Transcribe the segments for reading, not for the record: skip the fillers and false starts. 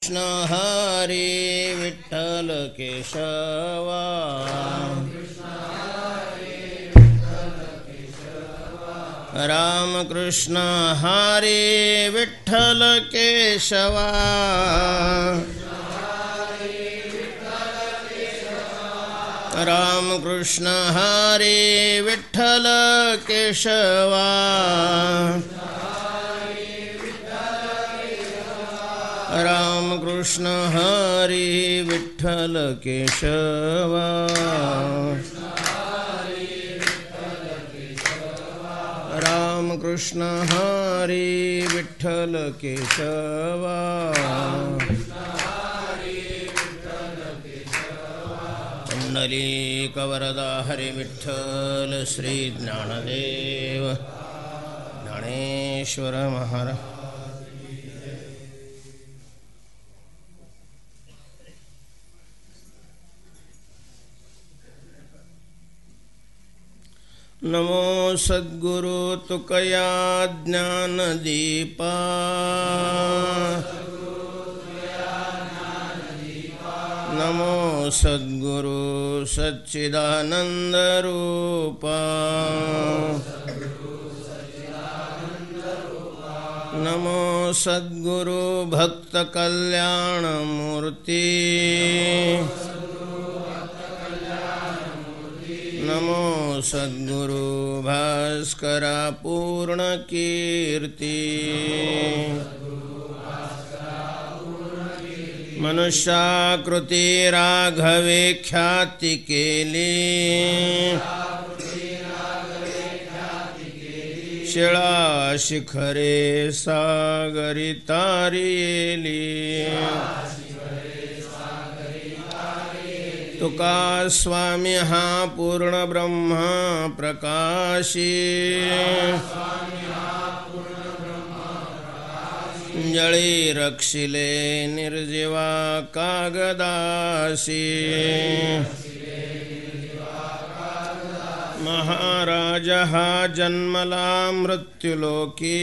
कृष्ण हरे विठ्ठल केशवा राम कृष्ण हरे विठ्ठल केशवा राम कृष्ण हरे विठ्ठल केशवा राम कृष्ण हरे विठ्ठल केशवा राम कृष्ण हरे विठ्ठल केशवा पुंडलीक वरदा हरे विठ्ठल श्री ज्ञानदेव ज्ञानेश्वर महाराज। नमो सद्गुरु तुकया ज्ञान दीपा नमो सद्गुरु सच्चिदानंद रूपा नमो सद्गुरु भक्त कल्याण मूर्ति नमो सद्गुरु भास्करा पूर्ण कीर्ति मनुष्याकृति राघवे ख्याति केली शिळा शिखरे सागरी तारियेली तुका स्वामी हा पूर्ण ब्रह्मा प्रकाशी जळी रक्षिले निर्जीवा कागदासी महाराज हा जन्मला मृत्युलोकी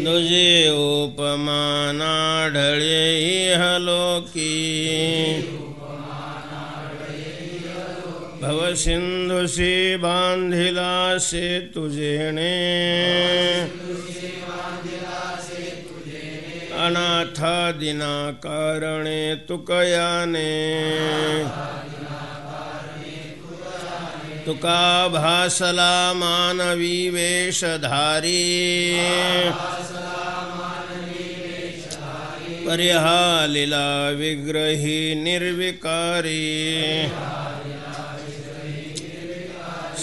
तुझे उपमाना ढळे इहलोकी भवसिंधुसी बांधिला से तुझेने अनाथा दिना कारणे तुकयाने तुका भासला मानवी वेशधारी परिहालिला विग्रही निर्विकारी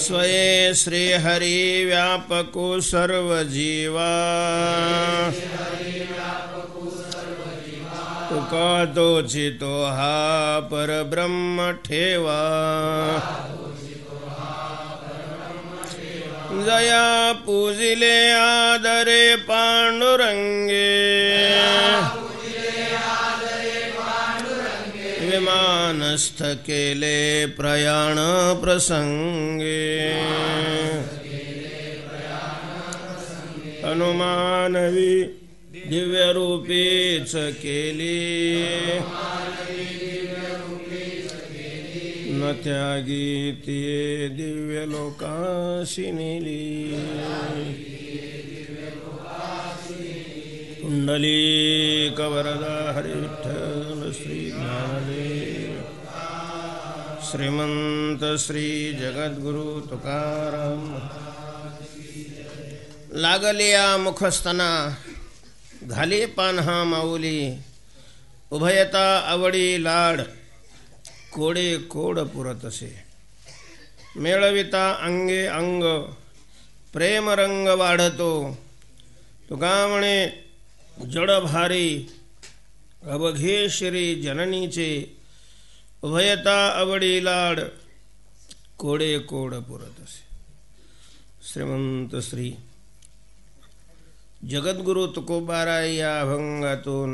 स्वये श्री हरि व्यापको सर्वजीवा तुका तोचितो हा परब्रह्म ठेवा जया पूजिले आदरे पांडुरंगे विमानस्थ केले प्रयाण प्रसंगे हनुमानवी दिव्य रूपीच केली न त्यागी तिये दिव्य लोकाशी नेली कुंडलीक वरदा हरे विठ्ठल श्री ज्ञानदेव श्रीमंत श्री जगद्गुरु तुकाराम लागलिया मुखस्तना घाली पान्हा माऊली उभयता आवडी लाड कोडे कोड पुरतसे मेळविता अंगे अंग प्रेम रंग वाढतो तुका म्हणे जड भारी अवघे श्री जननीचे उभयता आवडी लाड कोडे कोड पुरतसे। श्रीमंत श्री जगद्गुरु तुकोबाराय या अभंगातून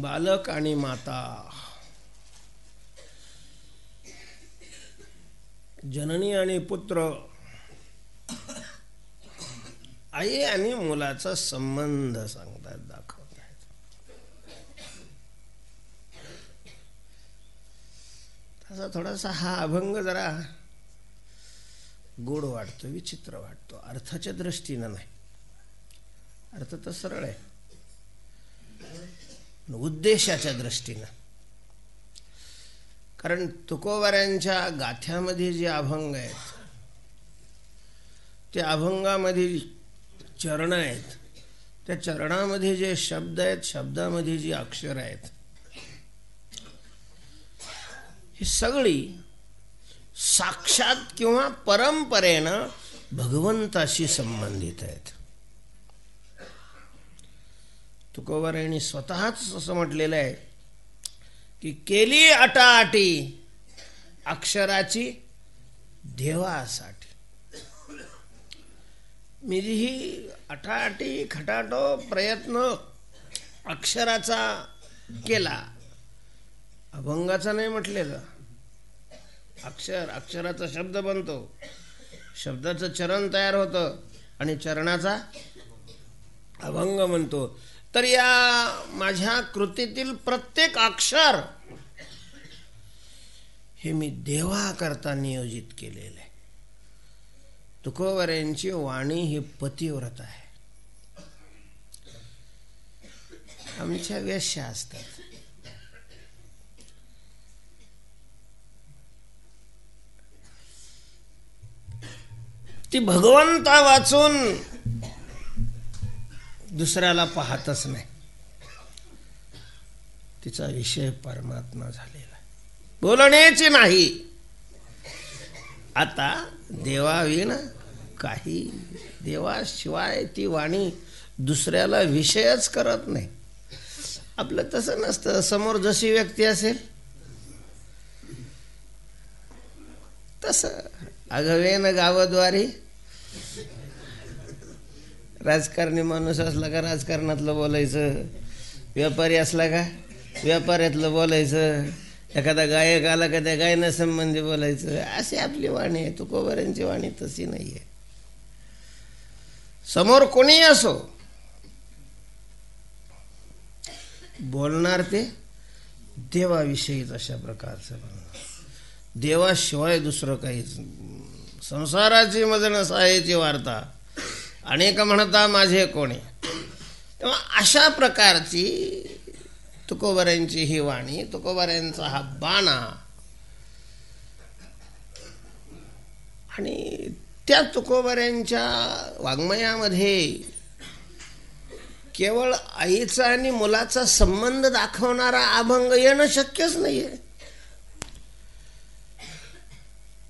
बालक आणि माता जननी आणि पुत्र आई आणि मुलाचा संबंध सांगतात, दाखवतात. तसा थोडासा हा अभंग जरा गोड वाटतो, विचित्र वाटतो, अर्थाच्या दृष्टीनं नाही. अर्थ तर सरळ आहे, उद्देशाच्या दृष्टीनं. कारण तुकोबारांच्या गाथ्यामध्ये जे अभंग आहेत, त्या अभंगामध्ये चरण आहेत, त्या चरणामध्ये जे शब्द आहेत, शब्दामध्ये जी अक्षर आहेत, ही सगळी साक्षात किंवा परंपरेनं भगवंताशी संबंधित आहेत. तुकोबारायांनी स्वतःच असं म्हटलेलं आहे की केली अटाअटी अक्षराची देवासाठी. मी जी ही अटाअटी खटाटो प्रयत्न अक्षराचा केला, अभंगाचा नाही म्हटलेलं. अक्षराचा शब्द बनतो, शब्दाचं चरण तयार होतं आणि चरणाचा अभंग म्हणतो. तर या माझ्या कृतीतील प्रत्येक अक्षर हे मी देवाकरता नियोजित केलेलं आहे. तुकोबारायांची वाणी ही पतिव्रत आहे. आमच्या वेश्या असतात, ती भगवंता वाचून दुसऱ्याला पाहतच नाही. तिचा विषय परमात्मा झालेला, बोलण्याची नाही. आता देवाविण काही, देवाशिवाय ती वाणी दुसऱ्याला विषयच करत नाही. आपलं तसं नसतं. समोर जशी व्यक्ती असेल तसं अगवेन गावद्वारी. राजकारणी माणूस असला का राजकारणातलं बोलायचं, व्यापारी असला का व्यापाऱ्यातलं बोलायचं, एखादा गायक आला का त्या गायनासंबंधी बोलायचं. अशी आपली वाणी आहे. तुकोबारांची वाणी तशी नाही आहे. समोर कोणी असो, बोलणार ते देवाविषयीच अशा प्रकारचं बोलणार. देवाशिवाय दुसरं काहीच. संसाराची मज नसायची वार्ता, अनेक म्हणता माझे कोणी. तेव्हा अशा प्रकारची तुकोबारांची ही वाणी, तुकोबारांचा हा बाणा. आणि त्या तुकोबारांच्या वाङ्मयामध्ये केवळ आईचा आणि मुलाचा संबंध दाखवणारा अभंग येणं शक्यच नाही आहे.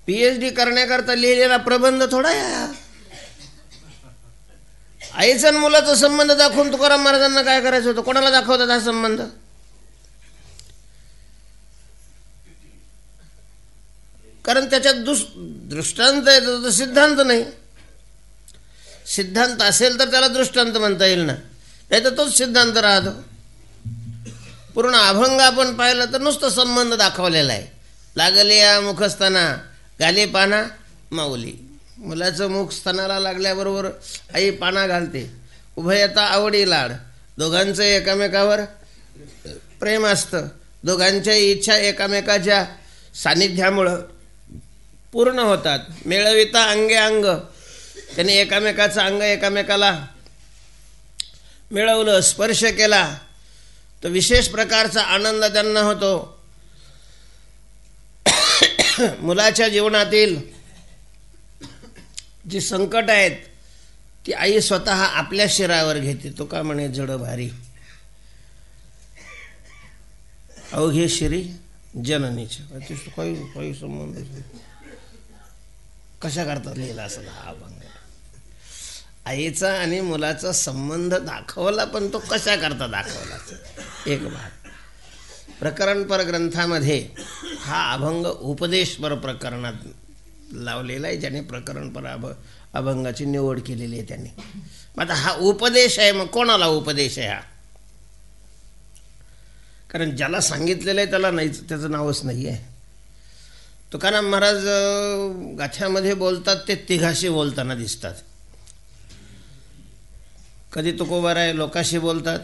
PhD करण्याकरता लिहिलेला प्रबंध थोडा आहे. आईचा आणि मुलाचा संबंध दाखवून तुकाराम महाराजांना काय करायचं होतं? कोणाला दाखवतात हा संबंध? कारण त्याच्यात दृष्टांत आहे, तर सिद्धांत नाही. सिद्धांत असेल तर त्याला दृष्टांत म्हणता येईल ना, नाही तर तोच सिद्धांत राहतो. पूर्ण अभंग आपण पाहिलं तर नुसतं संबंध दाखवलेला आहे. लागले या मुखस्थाना घाले पाना माऊली. मुलाचं मुख स्तनाला लागल्याबरोबर आई पाना घालते. उभयता आवडी लाड, दोघांचं एकामेकावर प्रेम असतं. दोघांच्या इच्छा एकामेकाच्या सानिध्यामुळं पूर्ण होतात. मेळविता अंगे अंग, त्याने एकामेकाचं अंग एकामेकाला मिळवलं, स्पर्श केला तर विशेष प्रकारचा आनंद त्यांना होतो. मुलाच्या जीवनातील जी संकट आहेत ती आई स्वतः आपल्या शिरावर घेते. तो का म्हणे जड भारी अवघे शिरी जननीचे. काही संबंध कशा करतात लिहिला असं हा अभंग. आईचा आणि मुलाचा संबंध दाखवला, पण तो कशा करता दाखवला एक भाग. प्रकरणपर ग्रंथामध्ये हा अभंग उपदेशपर प्रकरणात लावलेला आहे. ज्याने प्रकरणपर अभंगाची निवड केलेली आहे त्यांनी. आता हा उपदेश आहे. मग कोणाला उपदेश आहे हा? कारण ज्याला सांगितलेलं आहे त्याला नाही, त्याचं नावच नाही आहे. तुकाराम महाराज गाथ्यामध्ये बोलतात ते तिघाशी बोलताना दिसतात. कधी तुकोबाराय लोकाशी बोलतात,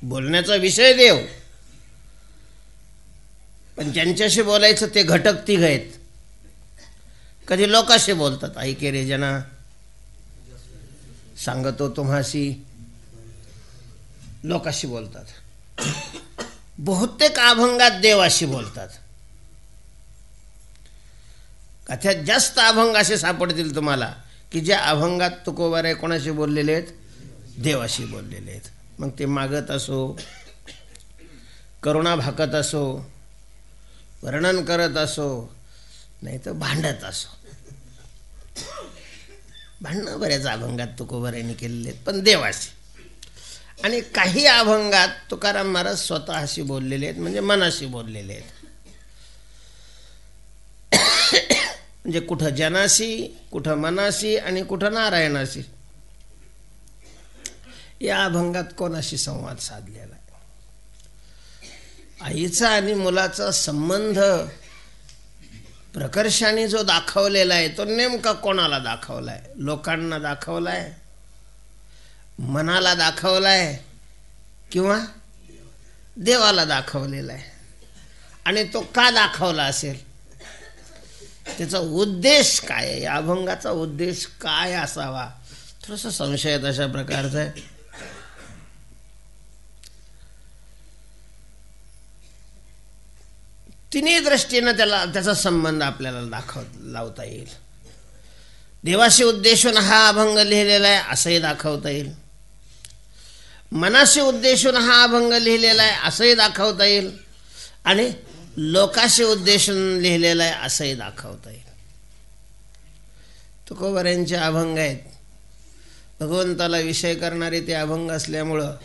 बोलण्याचा विषय देव, पण ज्यांच्याशी बोलायचं ते घटक तिघ आहेत. कधी लोकाशी बोलतात, ऐके रे जना सांगतो तुम्हाशी, लोकाशी बोलतात. बहुतेक अभंगात देवाशी बोलतात. कथ्यात जास्त अभंग असे सापडतील तुम्हाला की ज्या अभंगात तुकोबाराय कोणाशी बोललेले आहेत, देवाशी बोललेले आहेत. मग ते मागत असो, करुणा भाकत असो, वर्णन करत असो, नाही तर भांडत असो. भांडणं बऱ्याच अभंगात तुकोबारायांनी केलेले आहेत, पण देवाशी. आणि काही अभंगात तुकाराम महाराज स्वतःशी बोललेले आहेत, म्हणजे मनाशी बोललेले आहेत. म्हणजे कुठं जनाशी, कुठं मनाशी आणि कुठं नारायणाशी. या अभंगात कोणाशी संवाद साधलेला आहे? आईचा आणि मुलाचा संबंध प्रकर्षाने जो दाखवलेला आहे तो नेमका कोणाला दाखवलाय? लोकांना दाखवलाय, मनाला दाखवलाय, किंवा देवाला दाखवलेला आहे? आणि तो का दाखवला असेल? त्याचा उद्देश काय आहे? या अभंगाचा उद्देश काय असावा? थोडंसं संशयात अशा प्रकारचा आहे. तिन्ही दृष्टीनं त्याचा संबंध आपल्याला लावता येईल. देवाशी उद्देशून हा अभंग लिहिलेला आहे असंही दाखवता येईल. मनाशी उद्देशून हा अभंग लिहिलेला आहे असंही दाखवता येईल. आणि लोकाशी उद्देशून लिहिलेला आहे असंही दाखवता येईल. तुकोबारायांचे अभंग आहेत, भगवंताला विषय करणारे ते अभंग असल्यामुळं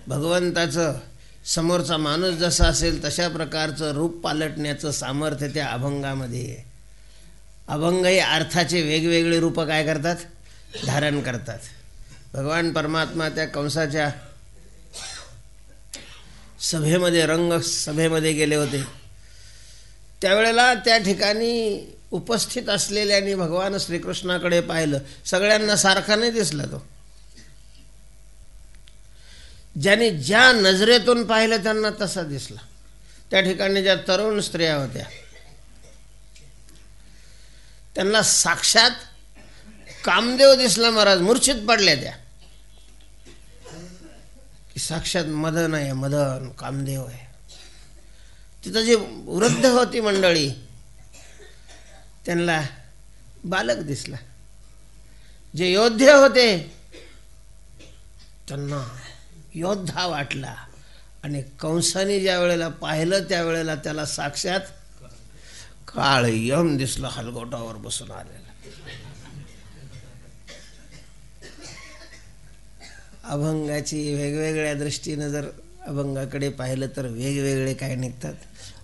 भगवंताचं समोरचा माणूस जसा असेल तशा प्रकारचं रूप पालटण्याचं सामर्थ्य त्या अभंगामध्ये आहे. अभंग हे अर्थाचे वेगवेगळे रूप काय करतात? धारण करतात. भगवान परमात्मा त्या कंसाच्या सभेमध्ये, रंग सभेमध्ये गेले होते. त्यावेळेला त्या ठिकाणी उपस्थित असलेल्याने भगवान श्रीकृष्णाकडे पाहिलं. सगळ्यांना सारखा नाही दिसला तो. ज्याने ज्या नजरेतून पाहिलं त्यांना तसा दिसला. त्या ठिकाणी ज्या तरुण स्त्रिया होत्या त्यांना साक्षात कामदेव दिसला. महाराज मूर्छित पडल्या त्या की साक्षात मदन आहे, मदन कामदेव आहे. तिथं जी वृद्ध होती मंडळी त्यांना बालक दिसला. जे योद्धे होते त्यांना योद्धा वाटला. आणि कंसाने ज्या वेळेला पाहिलं त्यावेळेला त्याला साक्षात काळ यम दिसला, हलगोटावर बसून आलेला. अभंगाची वेगवेगळ्या दृष्टीनं जर अभंगाकडे पाहिलं तर वेगवेगळे काय निघतात?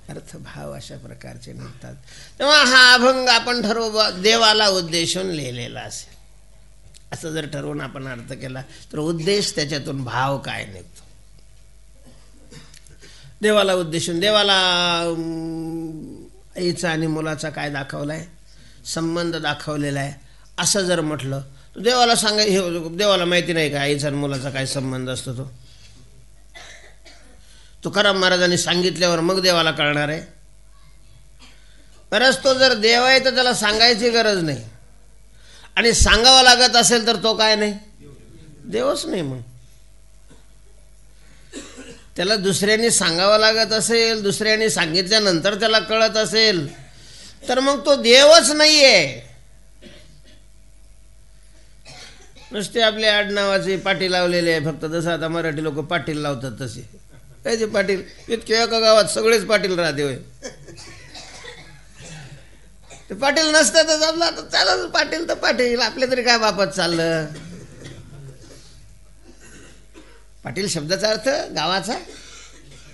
अर्थभाव अशा प्रकारचे निघतात. तेव्हा हा अभंग आपण ठरवू देवाला उद्देशून लिहिलेला असेल असं जर ठरवून आपण अर्थ केला तर उद्देश, त्याच्यातून भाव काय निघतो? देवाला उद्देशून, देवाला आईचा आणि मुलाचा काय दाखवलाय? संबंध दाखवलेला आहे असं जर म्हटलं तर देवाला देवाला माहिती नाही का आईचा आणि मुलाचा काय संबंध असतो? तो तुकाराम महाराजांनी सांगितल्यावर मग देवाला कळणार आहे. बरंच तो जर देव आहे तर त्याला सांगायची गरज नाही. आणि सांगावं लागत असेल तर तो काय नाही? देवच नाही. मग त्याला दुसऱ्यांनी सांगावं लागत असेल, दुसऱ्यांनी सांगितल्यानंतर त्याला कळत असेल तर मग तो देवच नाहीये. नुसते आपले आडनावाचे पाटील लावलेले आहे फक्त. जसं आता मराठी लोक पाटील लावतात तसे. कायचे पाटील? इतक्या एका गावात सगळेच पाटील राहते होय. ते पाटील नसतातच आपला आता चाललं पाटील तर पाटील. आपल्या तरी काय बापात चाललं? पाटील शब्दाचा अर्थ गावाचा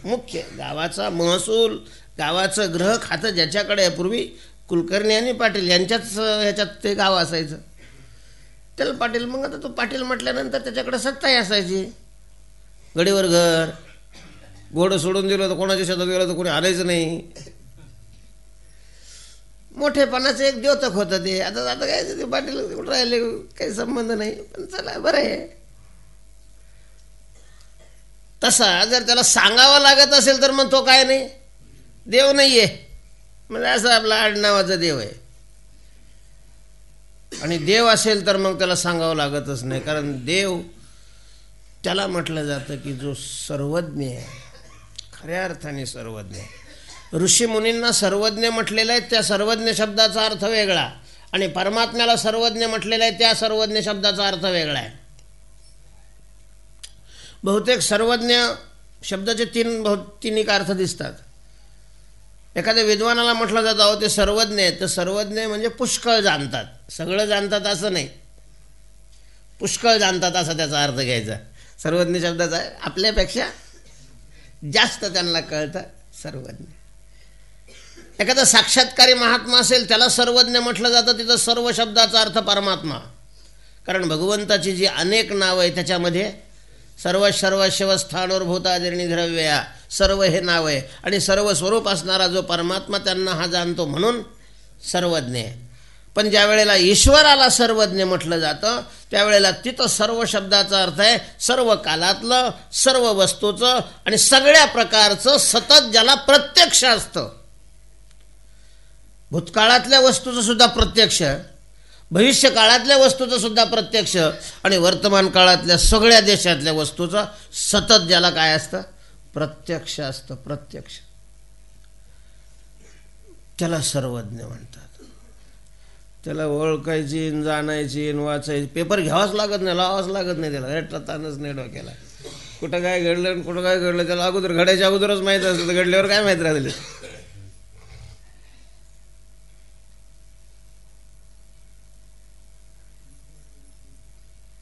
मुख्य, गावाचा महसूल, गावाचं ग्रह खातं ज्याच्याकडे आहे. पूर्वी कुलकर्णी आणि पाटील यांच्याच ह्याच्यात ते गाव असायचं, त्याला पाटील. मग आता तो पाटील म्हटल्यानंतर त्याच्याकडे सत्ताही असायची. गडीवर घर, घोडं सोडून दिलं तर कोणाच्या शेतात गेलं तर कोणी आलायचं नाही. मोठेपणाचं एक द्योतक होतं ते. आता काय ते पाटील राहिले, काही संबंध नाही. पण चला बरं आहे. तसा जर त्याला सांगावं लागत असेल तर मग तो काय नाही, देव नाही आहे, म्हणजे असं आपला आडनावाचा देव आहे. आणि देव असेल तर मग त्याला सांगावं लागतच नाही, कारण देव त्याला म्हटलं जातं की जो सर्वज्ञ आहे, खऱ्या अर्थाने सर्वज्ञ आहे. ऋषीमुनींना सर्वज्ञ म्हटलेलं आहे, त्या सर्वज्ञ शब्दाचा अर्थ वेगळा, आणि परमात्म्याला सर्वज्ञ म्हटलेलं आहे, त्या सर्वज्ञ शब्दाचा अर्थ वेगळा आहे. बहुतेक सर्वज्ञ शब्दाचे तीन अर्थ दिसतात. एखाद्या विद्वानाला म्हटलं जातं अहो ते सर्वज्ञ आहेत, तर सर्वज्ञ म्हणजे पुष्कळ जाणतात, सगळं जाणतात असं नाही, पुष्कळ जाणतात असा त्याचा अर्थ घ्यायचा. सर्वज्ञ शब्दाचा आपल्यापेक्षा जास्त त्यांना कळतं सर्वज्ञ. एखादा साक्षात्कारी महात्मा असेल त्याला सर्वज्ञ म्हटलं जातं, तिथं सर्व शब्दाचा अर्थ परमात्मा. कारण भगवंताची जी अनेक नावं आहे त्याच्यामध्ये सर्व सर्वस्व स्थानोर्भूतादिर्णी द्रव्या सर्व हे नाव आहे, आणि सर्व स्वरूप असणारा जो परमात्मा त्यांना हा जाणतो म्हणून सर्वज्ञ आहे. पण ज्या वेळेला ईश्वराला सर्वज्ञ म्हटलं जातं त्यावेळेला तिथं सर्व शब्दाचा अर्थ आहे सर्व कालातलं, सर्व वस्तूचं आणि सगळ्या प्रकारचं, सतत ज्याला प्रत्यक्ष असतं. भूतकाळातल्या वस्तूचं सुद्धा प्रत्यक्ष, भविष्य काळातल्या वस्तूचं सुद्धा प्रत्यक्ष, आणि वर्तमान काळातल्या सगळ्या देशातल्या वस्तूचं सतत ज्याला काय असतं, प्रत्यक्ष असतं, प्रत्यक्ष. त्याला सर्वज्ञ म्हणतात. त्याला ओळखायची, जाणायची, वाचायची, पेपर घ्यावाच लागत नाही, लावाच लागत नाही, त्याला रेट ताणच नाही डोक्याला. कुठं काय घडलं कुठं काय घडलं त्याला अगोदर, घडायच्या अगोदरच माहीत असतं, तर घडल्यावर काय माहीत राहिलं.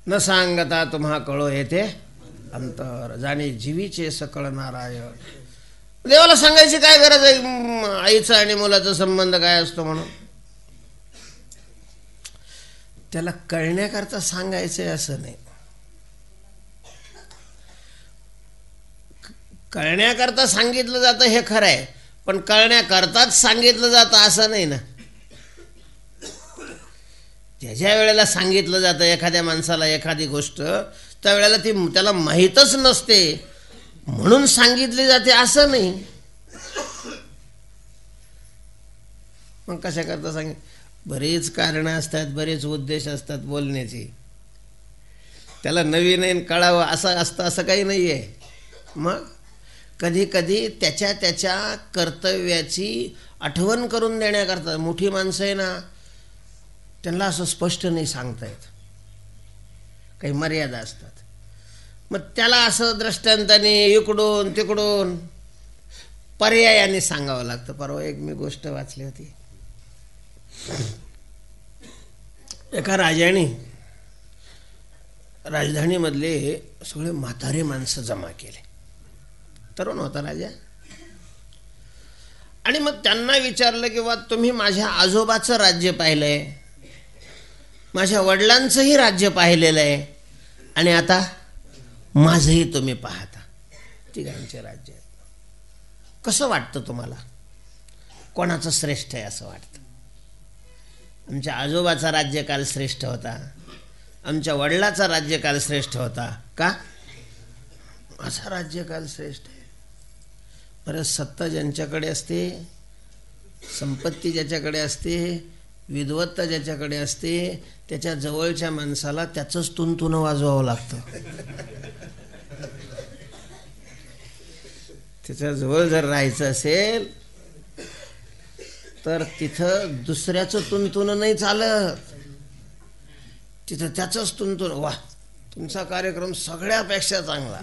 न सांगता तुम्हा कळो येथे अंतर, जाणे जीवीचे सकळ नारायण. देवाला सांगायची काय गरज आहे आईचा आणि मुलाचा संबंध काय असतो म्हणून? त्याला कळण्याकरता सांगायचंय असं नाही, कळण्याकरता सांगितलं जातं हे खरं आहे, पण कळण्याकरताच सांगितलं जातं असं नाही ना. ज्या वेळेला सांगितलं जातं एखाद्या माणसाला एखादी गोष्ट, त्यावेळेला ती त्याला माहीतच नसते म्हणून सांगितली जाते असं नाही. मग कशा करता बरीच कारणं असतात, बरेच उद्देश असतात बोलण्याची. त्याला नवीन नवीन कळावं असं असतं असं काही नाही आहे. मग कधी कधी त्याच्या त्याच्या कर्तव्याची आठवण करून देण्याकरता, मोठी माणसं आहे ना त्यांना असं स्पष्ट नाही सांगता येत, काही मर्यादा असतात. मग त्याला असं दृष्टांताने इकडून तिकडून पर्यायाने सांगावं लागतं. परवा एक मी गोष्ट वाचली होती, एका राजाने राजधानीमधले सगळे म्हातारे माणसं जमा केले. तरुण होता राजा, आणि मग त्यांना विचारलं की वा तुम्ही माझ्या आजोबाचं राज्य पाहिलंय, माझ्या वडिलांचंही राज्य पाहिलेलं आहे, आणि आता माझंही तुम्ही पाहता, तिघांचे राज्य आहे. कसं वाटतं तुम्हाला, कोणाचं श्रेष्ठ आहे असं वाटतं? आमच्या आजोबाचा राज्यकाल श्रेष्ठ होता, आमच्या वडिलाचा राज्यकाल श्रेष्ठ होता का? माझा राज्यकाल श्रेष्ठ आहे. बरं, सत्ता ज्यांच्याकडे असते, संपत्ती ज्याच्याकडे असते, विद्वत्ता ज्याच्याकडे असते, त्याच्या जवळच्या माणसाला त्याचंच तुणतुणं वाजवावं लागतं. त्याच्या जवळ जर राहायचं असेल तर तिथं दुसऱ्याचं तुणतुणं नाही चालत, तिथं त्याचंच तुणतुणं. वा, तुमचा कार्यक्रम सगळ्यापेक्षा चांगला.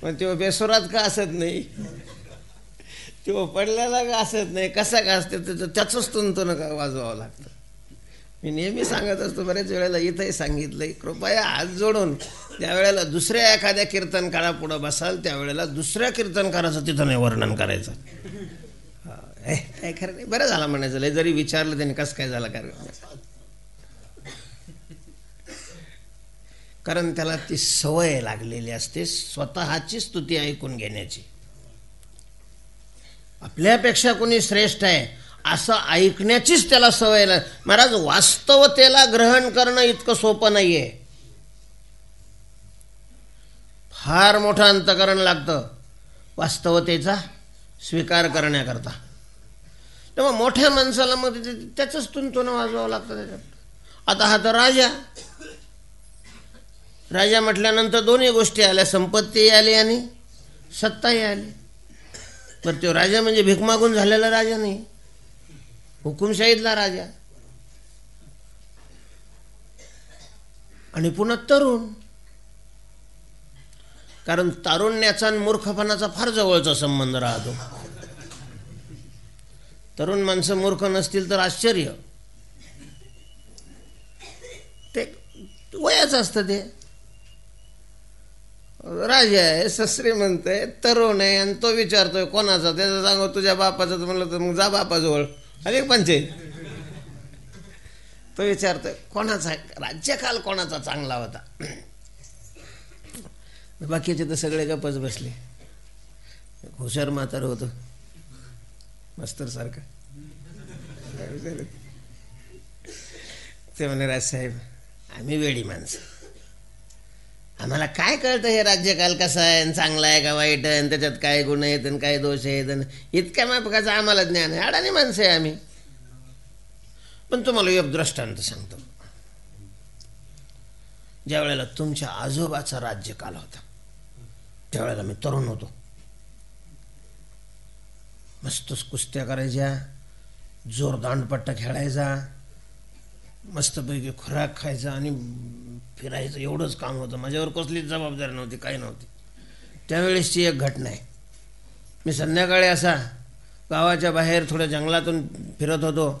पण तो बेसुरात का असत नाही, तो पडलेला का असत नाही, कसा का असते, त्याचंच तुणतुणं का वाजवावं लागतं. मी नेहमी सांगत असतो, बरेच वेळेला इथंही सांगितलंय, कृपया हात जोडून ज्या वेळेला दुसऱ्या एखाद्या कीर्तनकारापुढं बसाल त्यावेळेला दुसऱ्या कीर्तनकाराचं तिथं नाही वर्णन करायचं. काय खरं नाही, बरं झालं म्हणायचं, लय जरी विचारलं त्यांनी कसं काय झालं कारण त्याला ती सवय लागलेली असते स्वतःची स्तुती ऐकून घेण्याची. आपल्यापेक्षा कोणी श्रेष्ठ आहे असं ऐकण्याचीच त्याला सवय लागली. महाराज, वास्तवतेला ग्रहण करणं इतकं सोपं नाहीये. फार मोठं अंतःकरण लागतं वास्तवतेचा स्वीकार करण्याकरता. तेव्हा मोठ्या माणसाला मग त्याचंच तुणतुणं वाजवावं लागतं त्याच्यात. आता हा तर राजा म्हटल्यानंतर दोन्ही गोष्टी आल्या, संपत्तीही आली आणि सत्ताही आली. तर तो राजा म्हणजे भीक मागून झालेला राजा नाही, हुकुमशाहीतला राजा. आणि पुन्हा तरुण, कारण तारुण्याचा आणि मूर्खपणाचा फार जवळचा संबंध राहतो. तरुण माणसं मूर्ख नसतील तर आश्चर्य. ते वयाचं असतं. ते राजा आहे, श्रीमंत आहे, तरुण आहे, आणि तो विचारतोय कोणाचा. त्याचं सांगू तुझ्या बापाचं, तर म्हणलं तर मग जा बापाजवळ, अरे पंचायत. तो विचारतोय कोणाचा राज्यकाल कोणाचा चांगला होता. बाकीचे तर सगळे गप्पच बसले. हुशार म्हातार होतं मास्तर सारखं. ते म्हणे राजसाहेब आम्ही वेडी माणसं, आम्हाला काय कळतं हे राज्यकाल कसा आहे, चांगला आहे का वाईट आहे, त्याच्यात काय गुण आहेत आणि काय दोष आहेत, इतक्या मापकाचं आम्हाला ज्ञान आहे, अडाणी माणसं आहे आम्ही. पण तुम्हाला एक दृष्टांत सांगतो. ज्या वेळेला तुमच्या आजोबाचा राज्यकाल होता त्यावेळेला मी तरुण होतो. मस्त कुस्त्या करायच्या, जोर दांडपट्टा खेळायचा, मस्तपैकी खुराक खायचा आणि फिरायचं, एवढंच काम होतं. माझ्यावर कसलीच जबाबदारी नव्हती, काही नव्हती. त्यावेळेसची एक घटना आहे. मी संध्याकाळी असा गावाच्या बाहेर थोड्या जंगलातून फिरत होतो,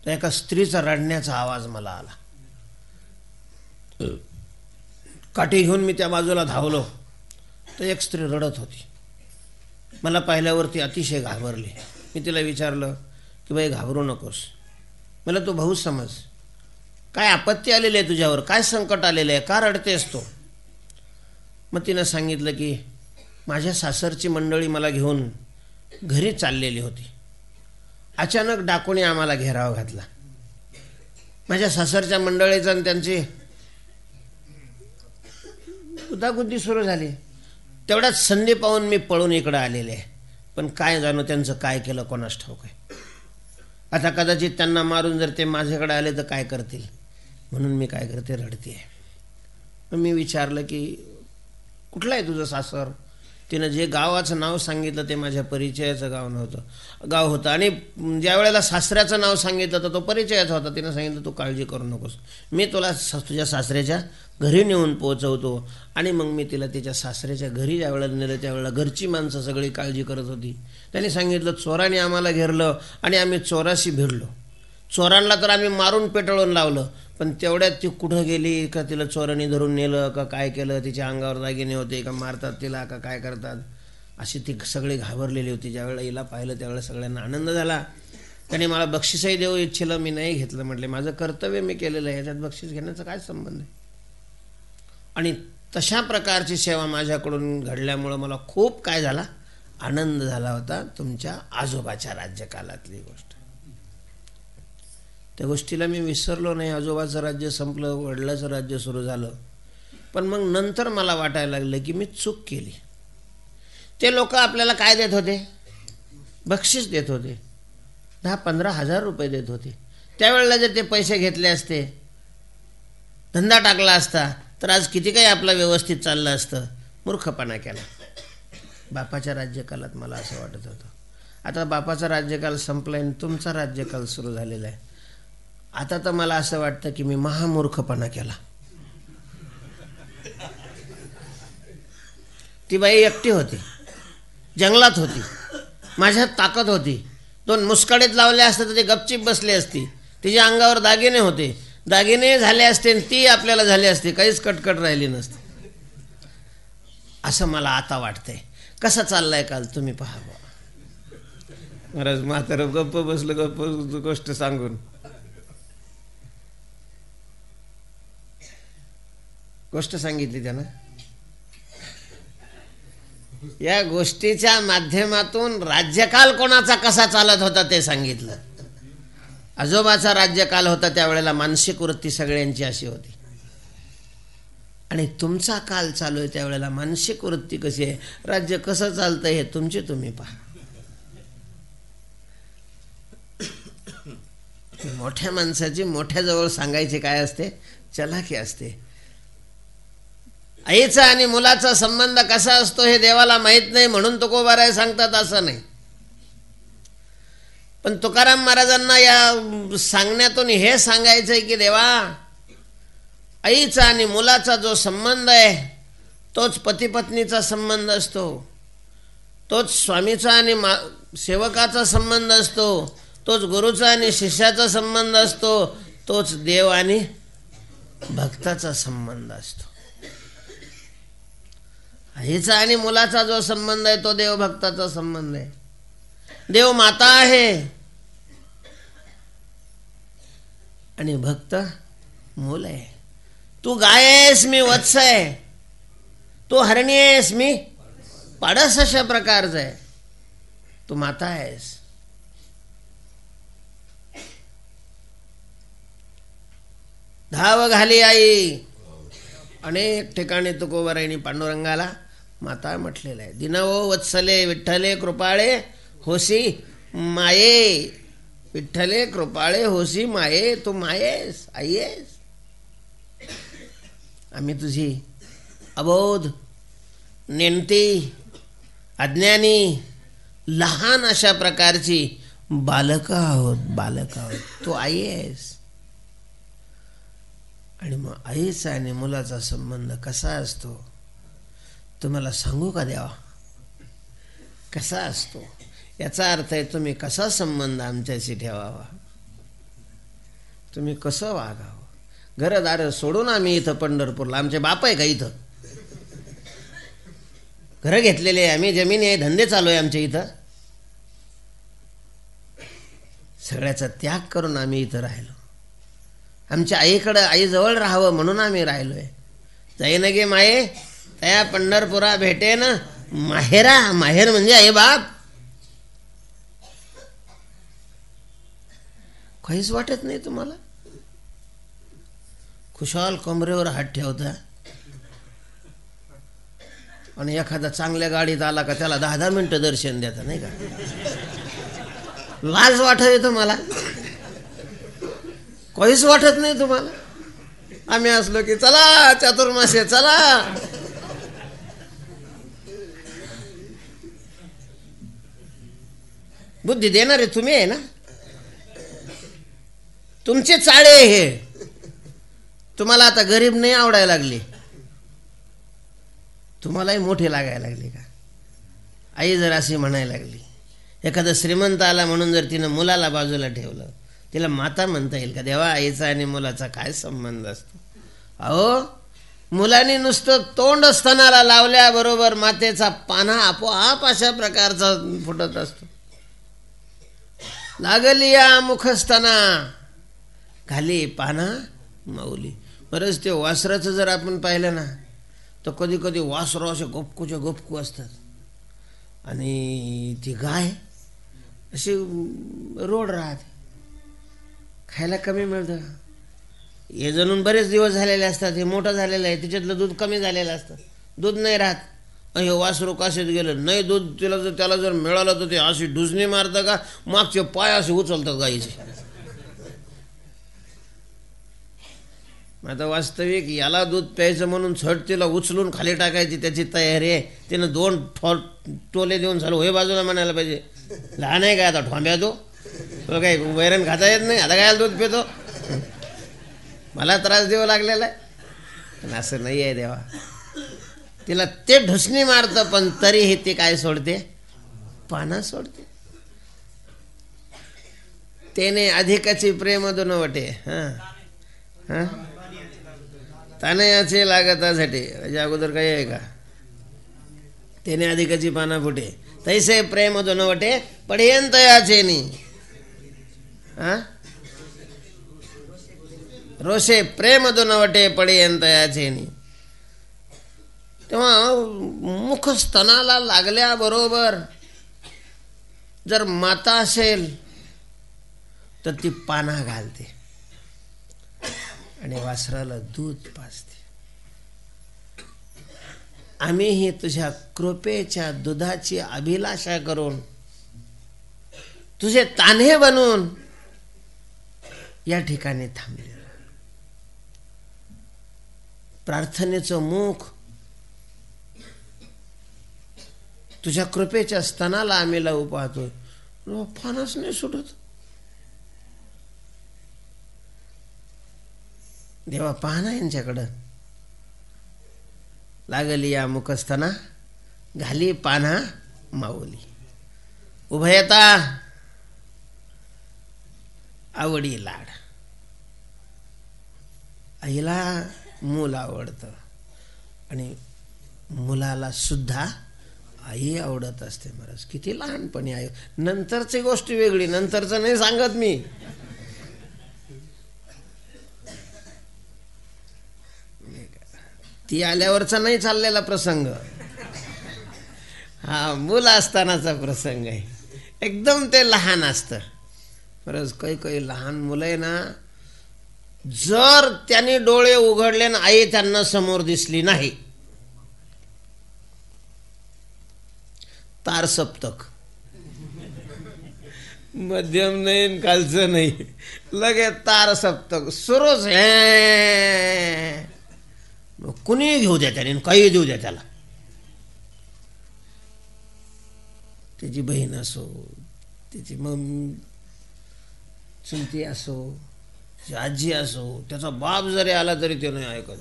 तर एका स्त्रीचा रडण्याचा आवाज मला आला. काठी घेऊन मी त्या बाजूला धावलो, तर एक स्त्री रडत होती. मला पाहिल्यावरती अतिशय घाबरली. मी तिला विचारलं की बाई घाबरू नकोस, मला तू भाऊ समज, काय आपत्ती आलेली आहे तुझ्यावर, काय संकट आलेलं आहे, का रडतेस तो. मग तिनं सांगितलं की माझ्या सासरची मंडळी मला घेऊन घरी चाललेली होती. अचानक डाकूने आम्हाला घेराव घातला. माझ्या सासरच्या मंडळीचं आणि त्यांची गुदागुद्दी सुरू झाली. तेवढ्याच संधी पाहून मी पळून इकडं आलेले आहे. पण काय जाणू त्यांचं काय केलं कोणास ठाऊक आहे. आता कदाचित त्यांना मारून जर ते माझ्याकडे आले तर काय करतील, म्हणून मी काय करते, रडते. मग मी विचारलं की कुठलं आहे तुझं सासर. तिनं जे गावाचं नाव सांगितलं ते माझ्या परिचयाचं गाव होतं. आणि ज्या वेळेला सासऱ्याचं नाव सांगितलं तर तो परिचयाचा होता. तिनं सांगितलं तू काळजी करू नकोस, मी तुला तुझ्या सासऱ्याच्या घरी नेऊन पोहोचवतो. आणि मग मी तिला तिच्या सासऱ्याच्या घरी ज्या वेळेला नेलं त्यावेळेला घरची माणसं सगळी काळजी करत होती. त्यांनी सांगितलं चोराने आम्हाला घेरलं आणि आम्ही चोराशी भिडलो. चोरांना तर आम्ही मारून पेटळून लावलं, पण तेवढ्यात ती कुठं गेली, का तिला चोरांनी धरून नेलं, का काय केलं, तिच्या अंगावर दागिने होते का मारतात तिला का काय करतात, अशी ती सगळी घाबरलेली होती. ज्यावेळेला हिला पाहिलं त्यावेळेला सगळ्यांना आनंद झाला. त्यांनी मला बक्षीसही देऊ इच्छिलं, मी नाही घेतलं. म्हटले माझं कर्तव्य मी केलेलं आहे, याच्यात बक्षीस घेण्याचा काय संबंध आहे. आणि तशा प्रकारची सेवा माझ्याकडून घडल्यामुळं मला खूप काय झाला, आनंद झाला होता. तुमच्या आजोबाच्या राज्यकालातली गोष्ट, त्या गोष्टीला मी विसरलो नाही. आजोबाचं राज्य संपलं, वडिलाचं राज्य सुरू झालं. पण मग नंतर मला वाटायला लागलं की मी चूक केली. ते लोक आपल्याला काय देत होते, बक्षीस देत होते, 10-15 हजार रुपये देत होते. त्यावेळेला जर ते पैसे घेतले असते, धंदा टाकला असता, तर आज किती काही आपलं व्यवस्थित चाललं असतं. मूर्खपणा केला. बापाच्या राज्यकालात मला असं वाटत होतं. आता बापाचा राज्यकाल संपला आणि तुमचा राज्यकाल सुरू झालेला आहे. आता तर मला असं वाटतं की मी महामूर्खपणा केला. ती बाई एकटी होती, जंगलात होती, माझ्यात ताकद होती. 2 मुस्काडीत लावले असते तर ती गपचीप बसली असती. तिच्या अंगावर दागिने होते, दागिने झाले असते आणि ती आपल्याला झाली असते, काहीच कटकट राहिली नसते. असं मला आता वाटतंय. कसा चाललाय काल तुम्ही पहा. महाराज म्हातारं गप्प बसलं, गप्प गोष्ट सांगून. गोष्ट सांगितली त्यानं. या गोष्टीच्या माध्यमातून राज्यकाल कोणाचा कसा चालत होता ते सांगितलं. आजोबाचा राज्यकाल होता त्यावेळेला मानसिक वृत्ती सगळ्यांची अशी होती. आणि तुमचा काल चालू आहे त्यावेळेला मानसिक वृत्ती कशी आहे, राज्य कसं चालतं हे तुमची तुम्ही पहा. मोठ्या माणसाची मोठ्याजवळ सांगायचे काय असते, चलाखी असते. आईचा आणि मुलाचा संबंध कसा असतो हे देवाला माहीत नाही म्हणून तुकोबाराय सांगतात असं नाही. पण तुकाराम महाराजांना या सांगण्यातून हे सांगायचंय की देवा, आईचा आणि मुलाचा जो संबंध आहे तोच पतिपत्नीचा संबंध असतो, तोच स्वामीचा आणि सेवकाचा संबंध असतो, तोच गुरुचा आणि शिष्याचा संबंध असतो, तोच देव आणि भक्ताचा संबंध असतो. आईचा आणि मुलाचा जो संबंध आहे तो देव भक्ताचा संबंध आहे. देव माता आहे आणि भक्त मूल आहे. तू गाय आहेस, मी वत्स आहे. तू हरणी आहेस, मी पाडस. अशा प्रकारचं आहे. तू माता आहेस. धाव घाली आई. अनेक ठिकाणी तुकोबारायांनी पांडुरंगाला माता म्हटलेलं आहे. दिनवो वत्सले विठ्ठले कृपाळे होसी माये. विठ्ठले कृपाळे होसी माये. तू मायेस, आई आहेस. आम्ही तुझी अबोध, नेणती, अज्ञानी, लहान अशा प्रकारची बालकं आहोत. बालक आहोत. तू आई आहेस. आणि मग आईचा आणि मुलाचा संबंध कसा असतो तुम्हाला सांगू का देवा? कसा असतो याचा अर्थ आहे तुम्ही कसा संबंध आमच्याशी ठेवावा, तुम्ही कसं वागावं. घरदार सोडून आम्ही इथं पंढरपूरला, आमचे बाप आहे का इथं? घरं घेतलेले आहे आम्ही, जमीन आहे, धंदे चालू आहे आमच्या इथं. सगळ्याचा त्याग करून आम्ही इथं राहिलो. आमच्या आईकडं, आईजवळ राहावं म्हणून आम्ही राहिलोय. जाईन गे माये त्या पंढरपुरा भेटे ना माहेरा. माहेर म्हणजे आई बाप. काहीच वाटत नाही तुम्हाला? खुशाल कमरेवर हात ठेवता आणि एखादा चांगल्या गाडीत आला का त्याला 10-10 मिनिटं दर्शन देता, नाही का? लाज वाटत तुम्हाला? काहीच वाटत नाही तुम्हाला? आम्ही असलो की चला चातुर्मासे चला. बुद्धी देणारे तुम्ही आहे ना, तुमचे चाळे हे. तुम्हाला आता गरीब नाही आवडायला लागले, तुम्हालाही मोठे लागायला लागले का? आई जर अशी म्हणायला लागली, एखादा श्रीमंत आला म्हणून जर तिनं मुलाला बाजूला ठेवलं, तिला माता म्हणता येईल का? देवा, आईचा आणि मुलाचा काय संबंध असतो? अहो, मुलाने नुसतं तोंड स्तनाला लावल्याबरोबर मातेचा पाना आपोआप अशा प्रकारचा फुटत असतो. लागली या मुखस्तना खाली पाना माऊली. बरंच ते वासराचं जर आपण पाहिलं ना तर कधी कधी वासरं असे गपकूच्या गपकू असतात आणि ती गाय अशी रोड राहते, खायला कमी मिळतं. हे जणून बरेच दिवस झालेले असतात, हे मोठं झालेलं आहे, तिच्यातलं दूध कमी झालेलं असतं, दूध नाही राहत. हे वासरू काशीत गेलं नाही दूध, त्याला जर मिळालं तर ते अशी डुजणी मारतं का मागचे पाय असे उचलतात गाईचे. आता वास्तविक याला दूध प्यायचं म्हणून छट तिला उचलून खाली टाकायची त्याची तयारी आहे. तिनं 2 टोले देऊन झालं होय बाजूला म्हणायला पाहिजे. लहान आहे काय आता ठोंब्या तो काही वैरण खाता येत नाही, आता काय दूध पितो? मला त्रास देऊ लागलेला आहे. पण असं नाही आहे देवा. तिला ते ढुसणी मारतं पण तरीही ती काय सोडते? पानं सोडते. तेने अधिकाची प्रेम दुनवटे. हां हां तानयाचे लागतासाठी याच्या अगोदर काही आहे का? तेने अधिकाची पाना फुटे तैसे प्रेम दुनवटे पर्यंत याचेनी. हां रोषे प्रेम दुनवटे पर्यंत याचेनी. तेव्हा मुखस्तनाला लागल्याबरोबर जर माता असेल तर ती पाना घालते आणि वासराला दूध पाजते. आम्हीही तुझ्या कृपेच्या दुधाची अभिलाषा करून तुझे तान्हे बनून या ठिकाणी थांबले. प्रार्थनेचं मुख तुझ्या कृपेच्या स्तनाला आम्ही लावू पाहतो. फानच नाही सुटत. देवा पाहना यांच्याकडं. लागली या मुखस्तना घाली पाना माऊली. उभयता आवडी लाड. आईला मूल आवडतं आणि मुलाला सुद्धा आई आवडत असते. महाराज किती लहानपणी आई. नंतरची गोष्ट वेगळी, नंतरचं नाही सांगत मी. ती आल्यावरचा नाही चाललेला प्रसंग हा मूल असतानाचा प्रसंग आहे. एकदम ते लहान असतं. महाराज काही लहान मुलं आहे ना, जर त्यांनी डोळे उघडले ना आई त्यांना समोर दिसली नाही, तार सप्तक. मध्यम नाही कालचं नाही, लगेच तार सप्तक सुरूच. कुणी घेऊ द्या त्याने, काही देऊ द्या त्याला. त्याची बहीण असो, त्याची मम्मी चुलती असो, त्याची आजी असो, त्याचा बाप जरी आला तरी ते नाही ऐकत.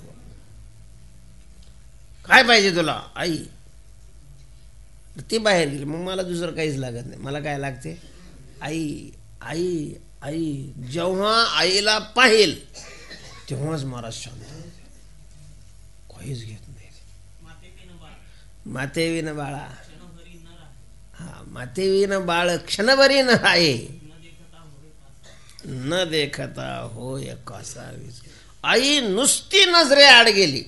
काय पाहिजे तुला? आई. ती बाहेर गेली, मग मला दुसरं काहीच लागत नाही. मला काय लागते? आई आई आई. जेव्हा आईला पाहिल तेव्हाच महाराज शांत. काहीच घेत नाही. मातेविन बाळा. हा, मातेविन बाळ क्षणभरी न आहे, न देखता होय कसावीस. आई नुसती नजरे आड गेली.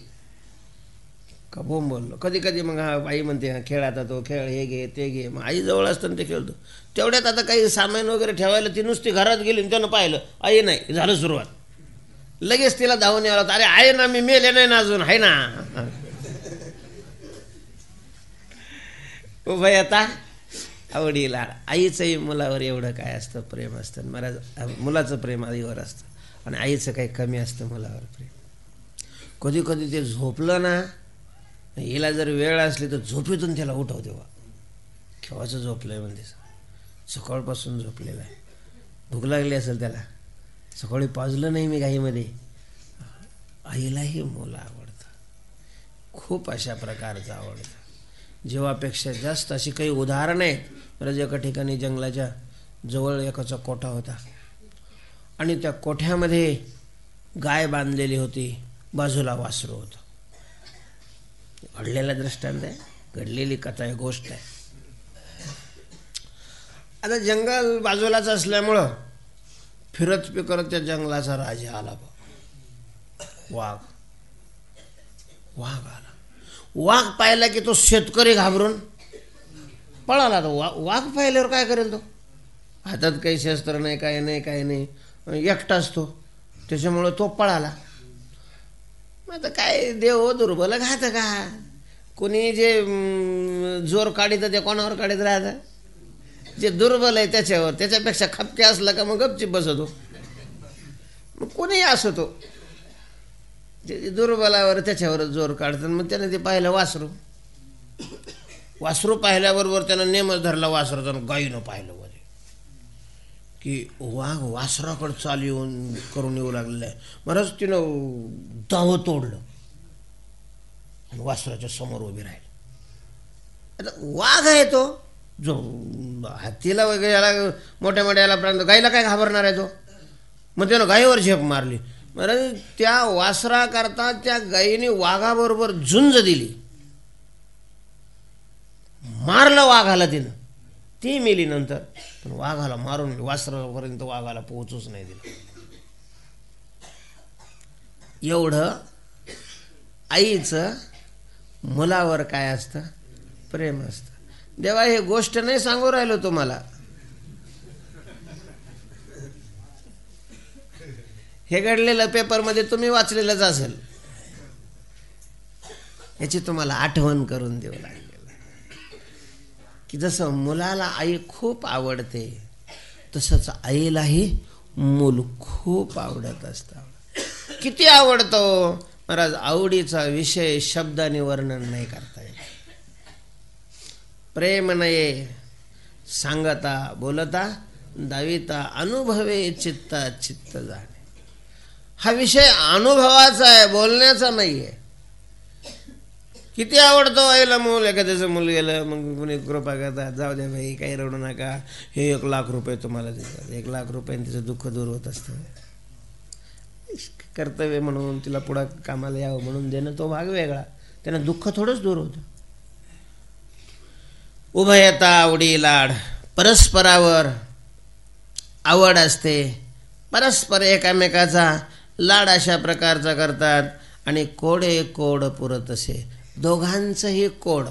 कबूम बोललो. कधी कधी मग आई म्हणते खेळ, आता तो खेळ, हे घे ते घे. मग आई जवळ असताना ते खेळतो. तेवढ्यात आता काही सामान वगैरे ठेवायला ती नुसती घरात गेली, त्यानं पाहिलं आई नाही. झालं सुरुवात. लगेच तिला धावून यावं. अरे आहे ना, मी मेले नाही ना अजून, आहे ना. उभयता आवडी लाड. आईचंही मुलावर एवढं काय असतं, प्रेम असतं. महाराज मुलाचं प्रेम आईवर असतं आणि आईचं काही कमी असतं मुलावर प्रेम. कधी कधी ते झोपलं ना, हिला जर वेळ असली तर झोपेतून त्याला उठवते. बा केव्हाचं झोपलंय म्हणजे, सकाळपासून झोपलेलं आहे. भूक लागली असेल त्याला, सकाळी पाजलं नाही मी घाईमध्ये. आईलाही मुलं आवडतं, खूप अशा प्रकारचं आवडतं. जीवापेक्षा जास्त. अशी काही उदाहरणं आहेत. म्हणजे एका ठिकाणी जंगलाच्या जवळ एकाचा कोठा होता आणि त्या कोठ्यामध्ये गाय बांधलेली होती, बाजूला वासरू होतं. घडलेला दृष्टांत आहे, घडलेली कथा आहे, गोष्ट आहे. आता जंगल बाजूलाच असल्यामुळं फिरत फिरत त्या जंगलाचा राजा आला. वाघ. वाघ आला. वाघ पाहिला की तो शेतकरी घाबरून पळाला. तो वाघ पाहिल्यावर काय करेल? तो हातात काही शस्त्र नाही, काय नाही, काय नाही, एकटाच तो. त्याच्यामुळं तो पळाला. आता काय देव दुर्बल घात का? कोणी जे जोर काढित ते कोणावर काढित राहतं? जे दुर्बल आहे त्याच्यावर. त्याच्यापेक्षा खपके असला का मग गपचीप बसतो. मग कोणीही असो, तो जे दुर्बलावर त्याच्यावर जोर काढतात. मग त्यानं ते पाहिलं वासरू. वासरू पाहिल्याबरोबर त्यानं नेमच धरला वासरू. त्यानं गाईनं पाहिलं वर की वाघ वासराकडं चाल येऊन करून येऊ लागलेलं आहे. बरंच तिनं दाव तोडलं आणि वासराच्या समोर उभी राहिली. आता वाघ आहे तो, जो हत्तीला वगैरे याला मोठ्या मोठ्या याला प्रांत, गाईला काय घाबरणार आहे तो? मग त्यानं गाईवर झेप मारली. बरं, त्या वासरा करता त्या गाईने वाघाबरोबर झुंज दिली. मारलं वाघाला तिनं. ती मेली नंतर, पण वाघाला मारून वासरापर्यंत वाघाला पोहोचूच नाही दिलं. एवढं आईचं मुलावर काय असतं? प्रेम असतं. देवा, हे गोष्ट नाही सांगू राहिलो तुम्हाला, हे घडलेलं पेपरमध्ये तुम्ही वाचलेलंच असेल. याची तुम्हाला आठवण करून देऊ लागेल की जसं मुलाला आई खूप आवडते तसंच आईलाही मूल खूप आवडत असतं. किती आवडतो महाराज, आवडीचा विषय शब्दाने वर्णन नाही करता येत. प्रेम नये सांगता बोलता दाविता अनुभवे चित्ता चित्त जाणे. हा विषय अनुभवाचा आहे, बोलण्याचा नाही आहे. किती आवडतो आईला मूल, एखाद्याचं मूल गेलं मग कुणी कृपा करतात, जाऊ द्या भाई काही रडू नका, हे 1,00,000 रुपये तुम्हाला देतात. 1,00,000 रुपयाने तिचं दुःख दूर होत असतं. कर्तव्य म्हणून तिला पुढं कामाला यावं म्हणून देणं तो भाग वेगळा, त्यानं दुःख थोडंच दूर होतं. उभयता आवडी लाड, परस्परावर आवड असते, परस्पर एकामेकाचा लाड अशा प्रकारचा करतात. आणि कोडे कोड पुरत असे, दोघांचंही कोड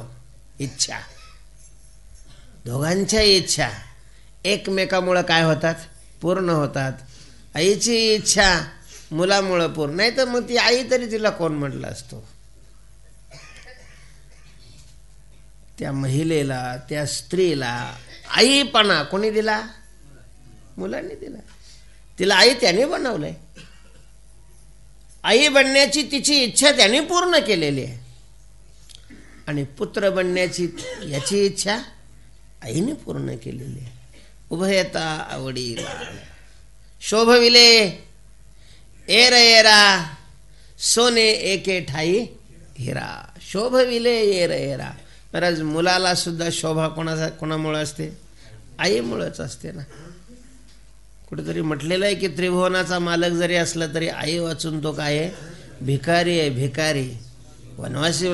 इच्छा, दोघांच्या इच्छा एकमेकामुळं काय होतात, पूर्ण होतात. आईची इच्छा मुलामुळं पूर्ण, नाही तर मग ती आई तरी तिला कोण म्हटलं असतो. त्या महिलेला, त्या स्त्रीला आईपणा कोणी दिला, मुलांनी दिला. तिला आई त्याने बनवलंय, आई बनण्याची तिची इच्छा त्याने पूर्ण केलेली आहे. आणि पुत्र बनण्याची याची इच्छा आईने पूर्ण केलेली आहे. उभयता आवडी शोभविले एर एरा, सोने एके ठाई हिरा. शोभविले एर एरा. महाराज मुलाला सुद्धा शोभा कोणामुळे असते, आईमुळेच असते ना. कुठेतरी म्हटलेलं आहे की त्रिभुवनाचा मालक जरी असला तरी आई वाचून तो काय आहे, भिकारी आहे, भिकारी. वनवासी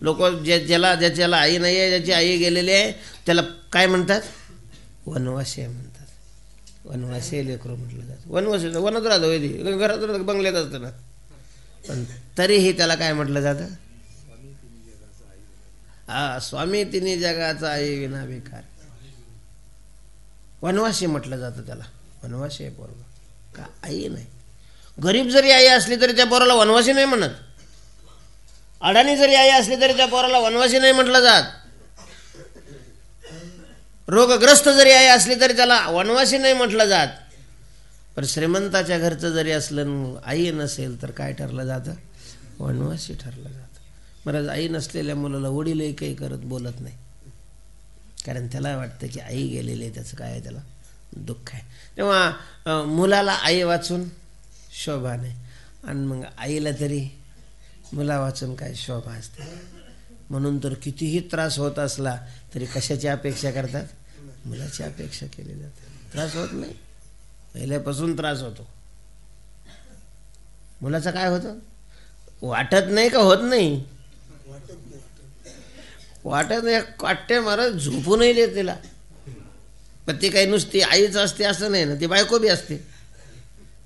लोक ज्याच्याला आई नाही आहे, ज्याची आई गेलेली आहे त्याला काय म्हणतात, वनवासी म्हणतात. वनवासी लेकरू म्हटलं जातं. वनवासी वनात राहतो, घरात बंगल्यात असतं ना, पण तरीही त्याला काय म्हटलं जातं, हा स्वामी तिन्ही जगाचा आई विना भिकार. वनवासी म्हटलं जातं त्याला. वनवासी आहे पोरगा, का आई नाही. गरीब जरी आई असली तरी त्या पोराला वनवासी नाही म्हणत. अडाणी जरी आई असली तरी त्या पोराला वनवासी नाही म्हटलं जात. रोगग्रस्त जरी आई असली तरी त्याला वनवासी नाही म्हटलं जात. पण श्रीमंताच्या घरचं जरी असलं आई नसेल तर काय ठरलं जातं, वनवासी ठरलं जातं. महाराज आई नसलेल्या मुलाला वडीलही काही करत बोलत नाही, कारण त्याला वाटतं की आई गेलेली आहे, त्याचं काय आहे, त्याला दुःख आहे. तेव्हा मुलाला आई वाचून शोभा नाही, आणि मग आईला तरी मुला वाचून काय शोभा असते. म्हणून तर कितीही त्रास होत असला तरी कशाची अपेक्षा करतात, मुलाची अपेक्षा केली जाते. त्रास होत नाही, पहिल्यापासून त्रास होतो. मुलाचं काय होतं, वाटत नाही का होत नाही, वाटत नाही. वाटते महाराज, झोपू नाही देत तिला. पण ती काही नुसती आईच असते असं नाही ना, ती बायको बी असते,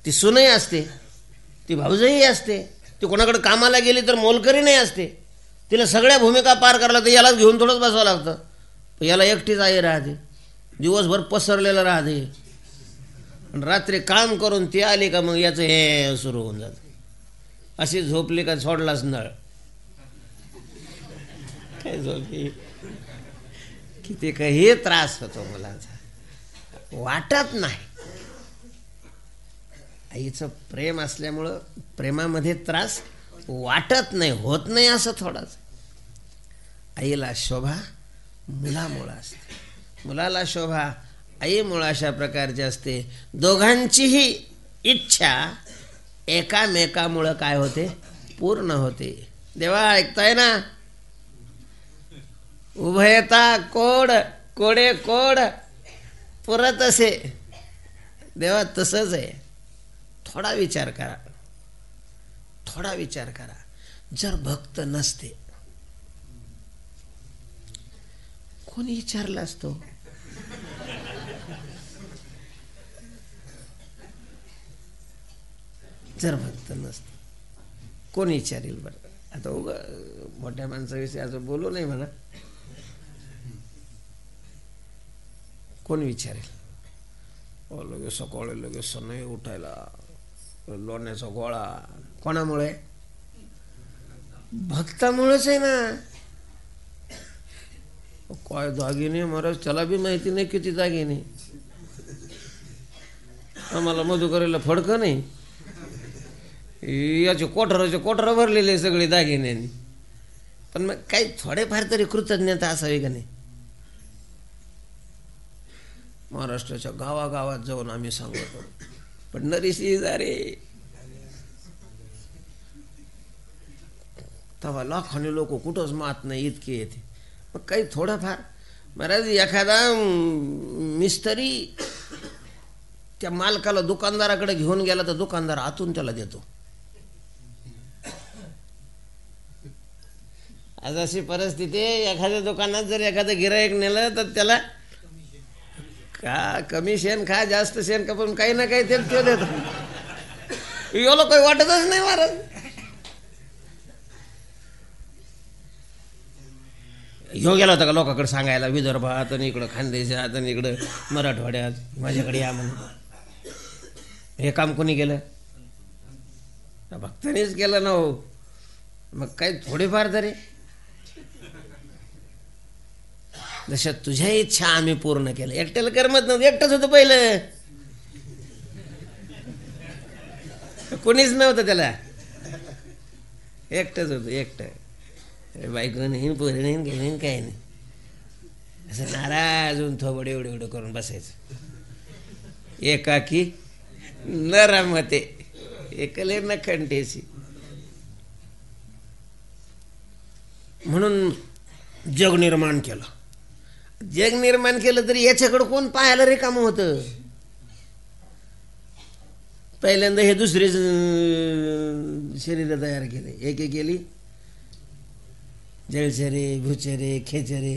ती सुनही असते, ती भाऊजही असते. ती कोणाकडे कामाला गेली तर मोलकरी नाही असते. तिला सगळ्या भूमिका पार करायला तर यालाच घेऊन थोडंच बसावं लागतं. पण याला एकटीच आई राहते, दिवसभर पसरलेलं राहते. रात्री काम करून ती आली का मग याचं हे सुरू होऊन जातं. अशी झोपली का सोडलाच नळ, काय झोपली. किती काही त्रास होतो मुलाचा, वाटत नाही. आईचं प्रेम असल्यामुळं प्रेमामध्ये त्रास वाटत नाही, होत नाही असं थोडाच. आईला शोभा मुलामुळं असते, मुलाला शोभा आईमुळं अशा प्रकारची असते. दोघांचीही इच्छा एकामेकामुळं काय होते, पूर्ण होते. देवा ऐकताय ना, उभयता कोड कोडे कोड पुरत असे. देवा तसंच आहे. थोडा विचार करा, थोडा विचार करा. जर भक्त नसते, कोणी विचारला असतो, जर भक्त नसते कोण विचारेल बरं. आता मोठ्या माणसाविषयी असं बोलू नाही म्हणा, कोण विचारेल. लगेच सकाळी लगेच नाही उठायला, लोण्याचा गोळा. कोणामुळे, भक्तामुळेच आहे ना. काय दागिने महाराज, त्याला बी माहिती नाही किती दागिने. आम्हाला मधुकरीला फडकं नाही, याचे कोठार भरलेले सगळे दागिन्यांनी. पण मग काही थोडेफार तरी कृतज्ञता असावी का नाही. महाराष्ट्राच्या गावागावात जाऊन आम्ही सांगतो, पंढरीशी जा रे. तेव्हा लाखाने लोक कुठंच मात नाही, इतके येते. मग काही थोडंफार महाराज, एखादा मिस्त्री त्या मालकाला दुकानदाराकडे घेऊन गेला तर दुकानदार आतून त्याला देतो. आज अशी परिस्थिती आहे, एखाद्या दुकानात जर एखादं गिराईक नेलं तर त्याला का कमी शेण खा, जास्त शेण का, पण काही ना काही ते देतो. याला काही वाटतच नाही महाराज. ह्यो गेला होता का लोकांकडे सांगायला, विदर्भात आणि इकडं खानदेशात आणि इकडं मराठवाड्यात, माझ्याकडे या म्हणून. हे काम कोणी केलं? भक्तांनीच केलं ना हो. मग काही थोडेफार तरी, जशा तुझ्या इच्छा आम्ही पूर्ण केलं. एकट्याला करमत नव्हतं, एकटंच होतं पहिलं, कोणीच नव्हतं त्याला, एकटंच होतं. एकटं, बायको नाही, पोरं नाही, काही नाही, काही नाही. असं नाराज होऊन थोबड एवढं एवढं करून बसायचं. एकाकी न रमते एकले न खंटेसी. म्हणून जग निर्माण केलं. जग निर्माण केलं तरी याच्याकडं कोण पाहायला रिकामं होतं. पहिल्यांदा हे दुसरे शरीर तयार केले, एक एक केली, जळचरे, भूचरे, खेचरे.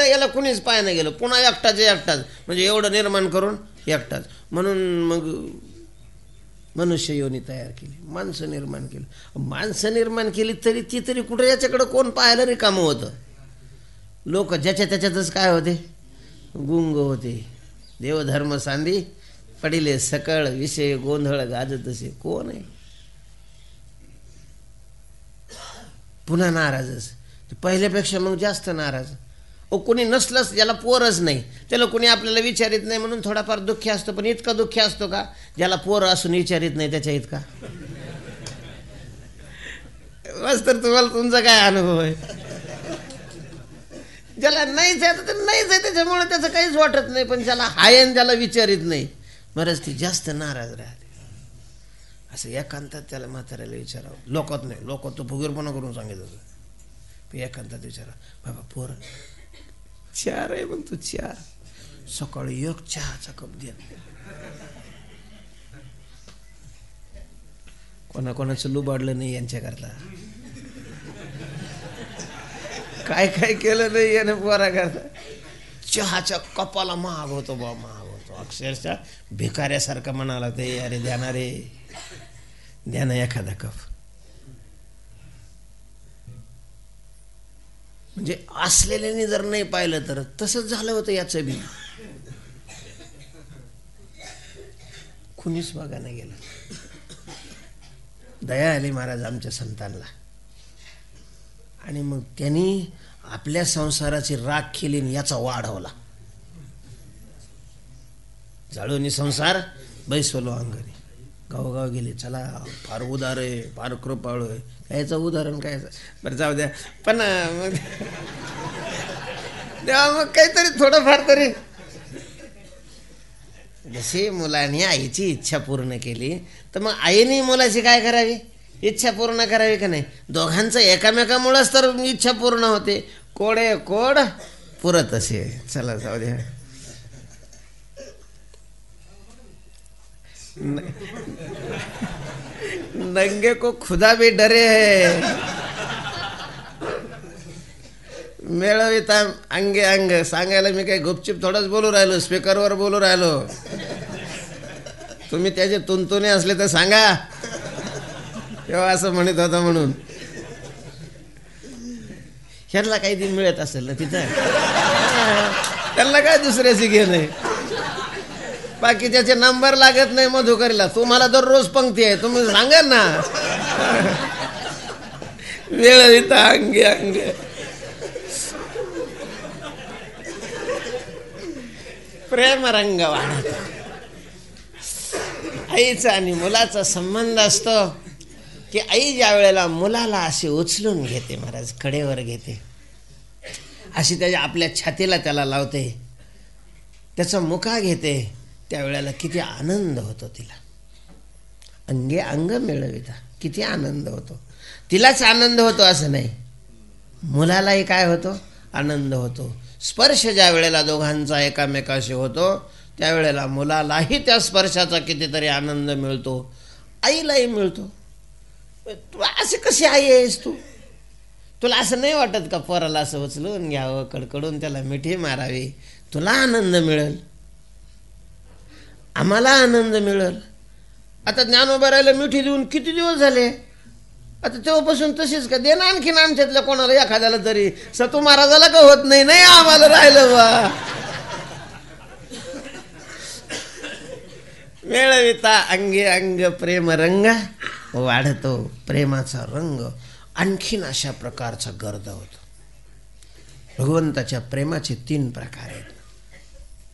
याला कोणीच पाहायला गेलं. पुन्हा एकटाच म्हणजे एवढं निर्माण करून एकटाच. म्हणून मग मनुष्य योनी तयार केली, माणसं निर्माण केली. माणसं निर्माण केली तरी ती तरी कुठं याच्याकडं कोण पाहायला रिकामं होतं. लोक ज्याच्या त्याच्यातच काय होते, गुंग होते. देवधर्म सांधी पडिले सकळ, विषय गोंधळ गाजत असे. कोण आहे? पुन्हा नाराजच, पहिल्यापेक्षा मग जास्त नाराज. कोणी नसलंच, ज्याला पोरच नाही त्याला कोणी आपल्याला विचारित नाही म्हणून थोडाफार दुःखी असतो. पण इतका दुःखी असतो का ज्याला पोरं असून विचारित नाही त्याच्या इतका? बस, तर तुम्हाला तुमचा काय अनुभव आहे? ज्याला नाहीच आहे तर नाहीच आहे, त्याच्यामुळे त्याचं काहीच वाटत नाही. पण ज्याला हाय आणि ज्याला विचारित नाही, बरंच ती जास्त नाराज राहते. असं एकांतात त्याला म्हाताऱ्याला विचारावं. लोकात नाही, लोक तो फुगीरपणा करून सांगितलं होतं. एकांतात विचारा, बाबा पोर 4 आहे पण तू 4, सकाळी 1 चहाचा कप दे. कोणाकोणाचं लुबाडलं नाही यांच्याकरता, काय काय केलं नाही याने पोरा करता. चहाच्या कपाला महाग होतो बा, महाग होतो. अक्षरशः भिकाऱ्यासारखं म्हणाला ते, अरे द्याना रे, द्याना एखादा कप. म्हणजे असलेल्याने जर नाही पाहिलं तर तसंच झालं होतं याचं बी. कुणीच बघायला गेलं. दया आली महाराज आमच्या संतांना. आणि मग त्यांनी आपल्या संसाराची राख केली आणि याचा वाढवला. जाळूनी संसार बैसवलो अंगणी. गावोगाव गेले, चला फार उदार आहे, फार कृपाळू आहे. कायचं उदाहरण काय? बरं जाऊ द्या. पण मग तेव्हा मग काहीतरी थोडंफार तरी, जशी मुलांनी आईची इच्छा पूर्ण केली तर मग आईने मुलाची काय करावी? इच्छा पूर्ण करावी का नाही? दोघांचं एकामेकामुळेच तर इच्छा पूर्ण होते. कोडे कोड पुरत असे. चला जाऊ द्या. नंगे को खुदा भी डरे है, मेळविता अंगे अंग. सांगायला मी काही गुपचूप थोडंच बोलू राहिलो, स्पीकरवर बोलू राहिलो. तुम्ही त्याचे तुंतुने असले तर सांगा, तेव्हा असं म्हणत होता म्हणून. ह्यांना काही दिन मिळत असेल ना तिथं, त्यांना काय दुसऱ्याची घे नाही. बाकी त्याचे नंबर लागत नाही मधुकरीला. तुम्हाला दररोज पंक्ती आहे, तुम्ही सांगा ना. मिळविता अंगे अंग. प्रेमरंग वाढत. आईचा आणि मुलाचा संबंध असतो की आई ज्या वेळेला मुलाला अशी उचलून घेते, महाराज कडेवर घेते, अशी त्याच्या आपल्या छातीला त्याला लावते, त्याचा मुका घेते, त्यावेळेला किती आनंद होतो तिला. अंगे अंग मिळविता, किती आनंद होतो. तिलाच आनंद होतो असं नाही, मुलालाही काय होतो, आनंद होतो. स्पर्श ज्या वेळेला दोघांचा एकामेकाशी होतो त्यावेळेला मुलालाही त्या स्पर्शाचा कितीतरी आनंद मिळतो, आईलाही मिळतो. तू असे कशी आई आहेस तू, तुला असं नाही वाटत का पोराला असं उचलून घ्यावं, कडकडून त्याला मिठी मारावी, तुला आनंद मिळेल, आम्हाला आनंद मिळेल. आता ज्ञानोबारायला मिठी देऊन किती दिवस झाले, आता तेव्हापासून तशीच का, दे ना आणखीन आमच्यातल्या कोणाला एखाद्याला तरी. सतू महाराजाला का होत नाही, नाही आम्हाला राहिलं बा. मिळविता अंगे अंग प्रेम रंग वाढतो, प्रेमाचा रंग आणखीन अशा प्रकारचा गर्द होतो. भगवंताच्या प्रेमाचे 3 प्रकार आहेत.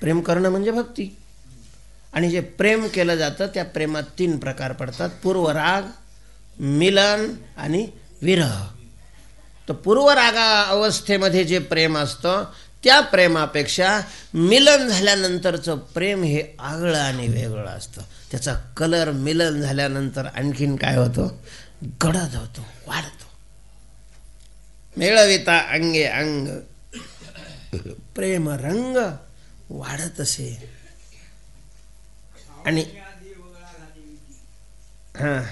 प्रेम करणं म्हणजे भक्ती, आणि जे प्रेम केलं जातं त्या प्रेमात 3 प्रकार पडतात: पूर्वराग, मिलन आणि विरह. तर पूर्वरागा अवस्थेमध्ये जे प्रेम असतं त्या प्रेमापेक्षा मिलन झाल्यानंतरचं प्रेम हे आगळं आणि वेगळं असतं. त्याचा कलर मिलन झाल्यानंतर आणखीन काय होतो, गडद होतो, वाढतो. मिळविता अंगे अंग प्रेम रंग वाढत असे. आणि हां,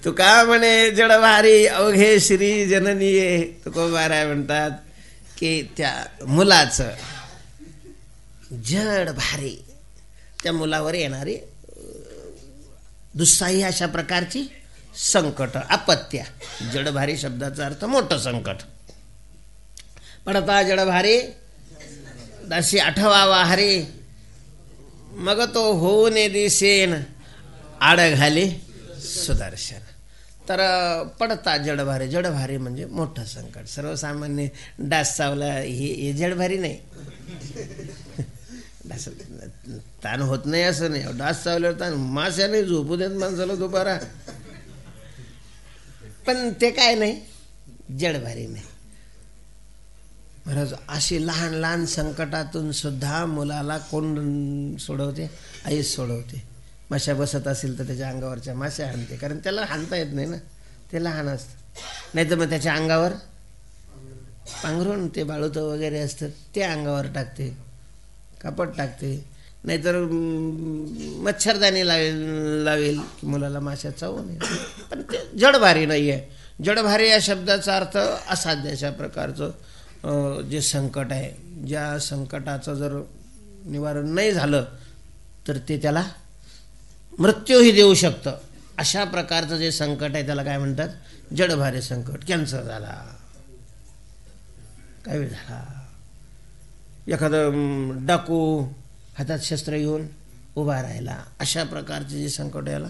तुका म्हणे जड भारी अवघे श्री जननीये. तुकोबाराय म्हणतात की त्या मुलाचं जड भारी, त्या मुलावर येणारी दुस्साही अशा प्रकारची संकट, आपत्त्या. जड भारी शब्दाचा अर्थ मोठं संकट. पडता जड भारी दासी आठवावा हरी, मग तो होऊन दिसेन आड घाली सुदर्शन. तर पडता जडभारी, जडभारी म्हणजे मोठं संकट. सर्वसामान्य डास चावला हे जडभारी नाही. डास ताण होत नाही असं नाही, डास चावल्यावर ताण माशाने झोपू देत माणसाला दुपारा, पण ते काय नाही, जडभारी नाही. महाराज अशी लहान लहान संकटातून सुद्धा मुलाला कोण सोडवते, आईच सोडवते. माशा बसत असेल तर त्याच्या अंगावरच्या माशा हाणते, कारण त्याला हाणता येत नाही ना, ते लहान असतं. नाही तर मग त्याच्या अंगावर पांघरून ते बाळूतं वगैरे असतं ते अंगावर टाकते, कापड टाकते. नाहीतर मच्छरदाणी लावेल की मुलाला माशा चावू नये. पण ते जडभारी नाही आहे. जडभारी या शब्दाचा अर्थ असाध्य अशा प्रकारचं जे संकट आहे, ज्या संकटाचं जर निवारण नाही झालं तर ते त्याला मृत्यूही देऊ शकतं. अशा प्रकारचं जे संकट आहे त्याला काय म्हणतात, जडभारी संकट. कॅन्सर झाला, काय झाला, एखादं डाकू हातात शस्त्र घेऊन उभा राहिला, अशा प्रकारचे जे संकट याला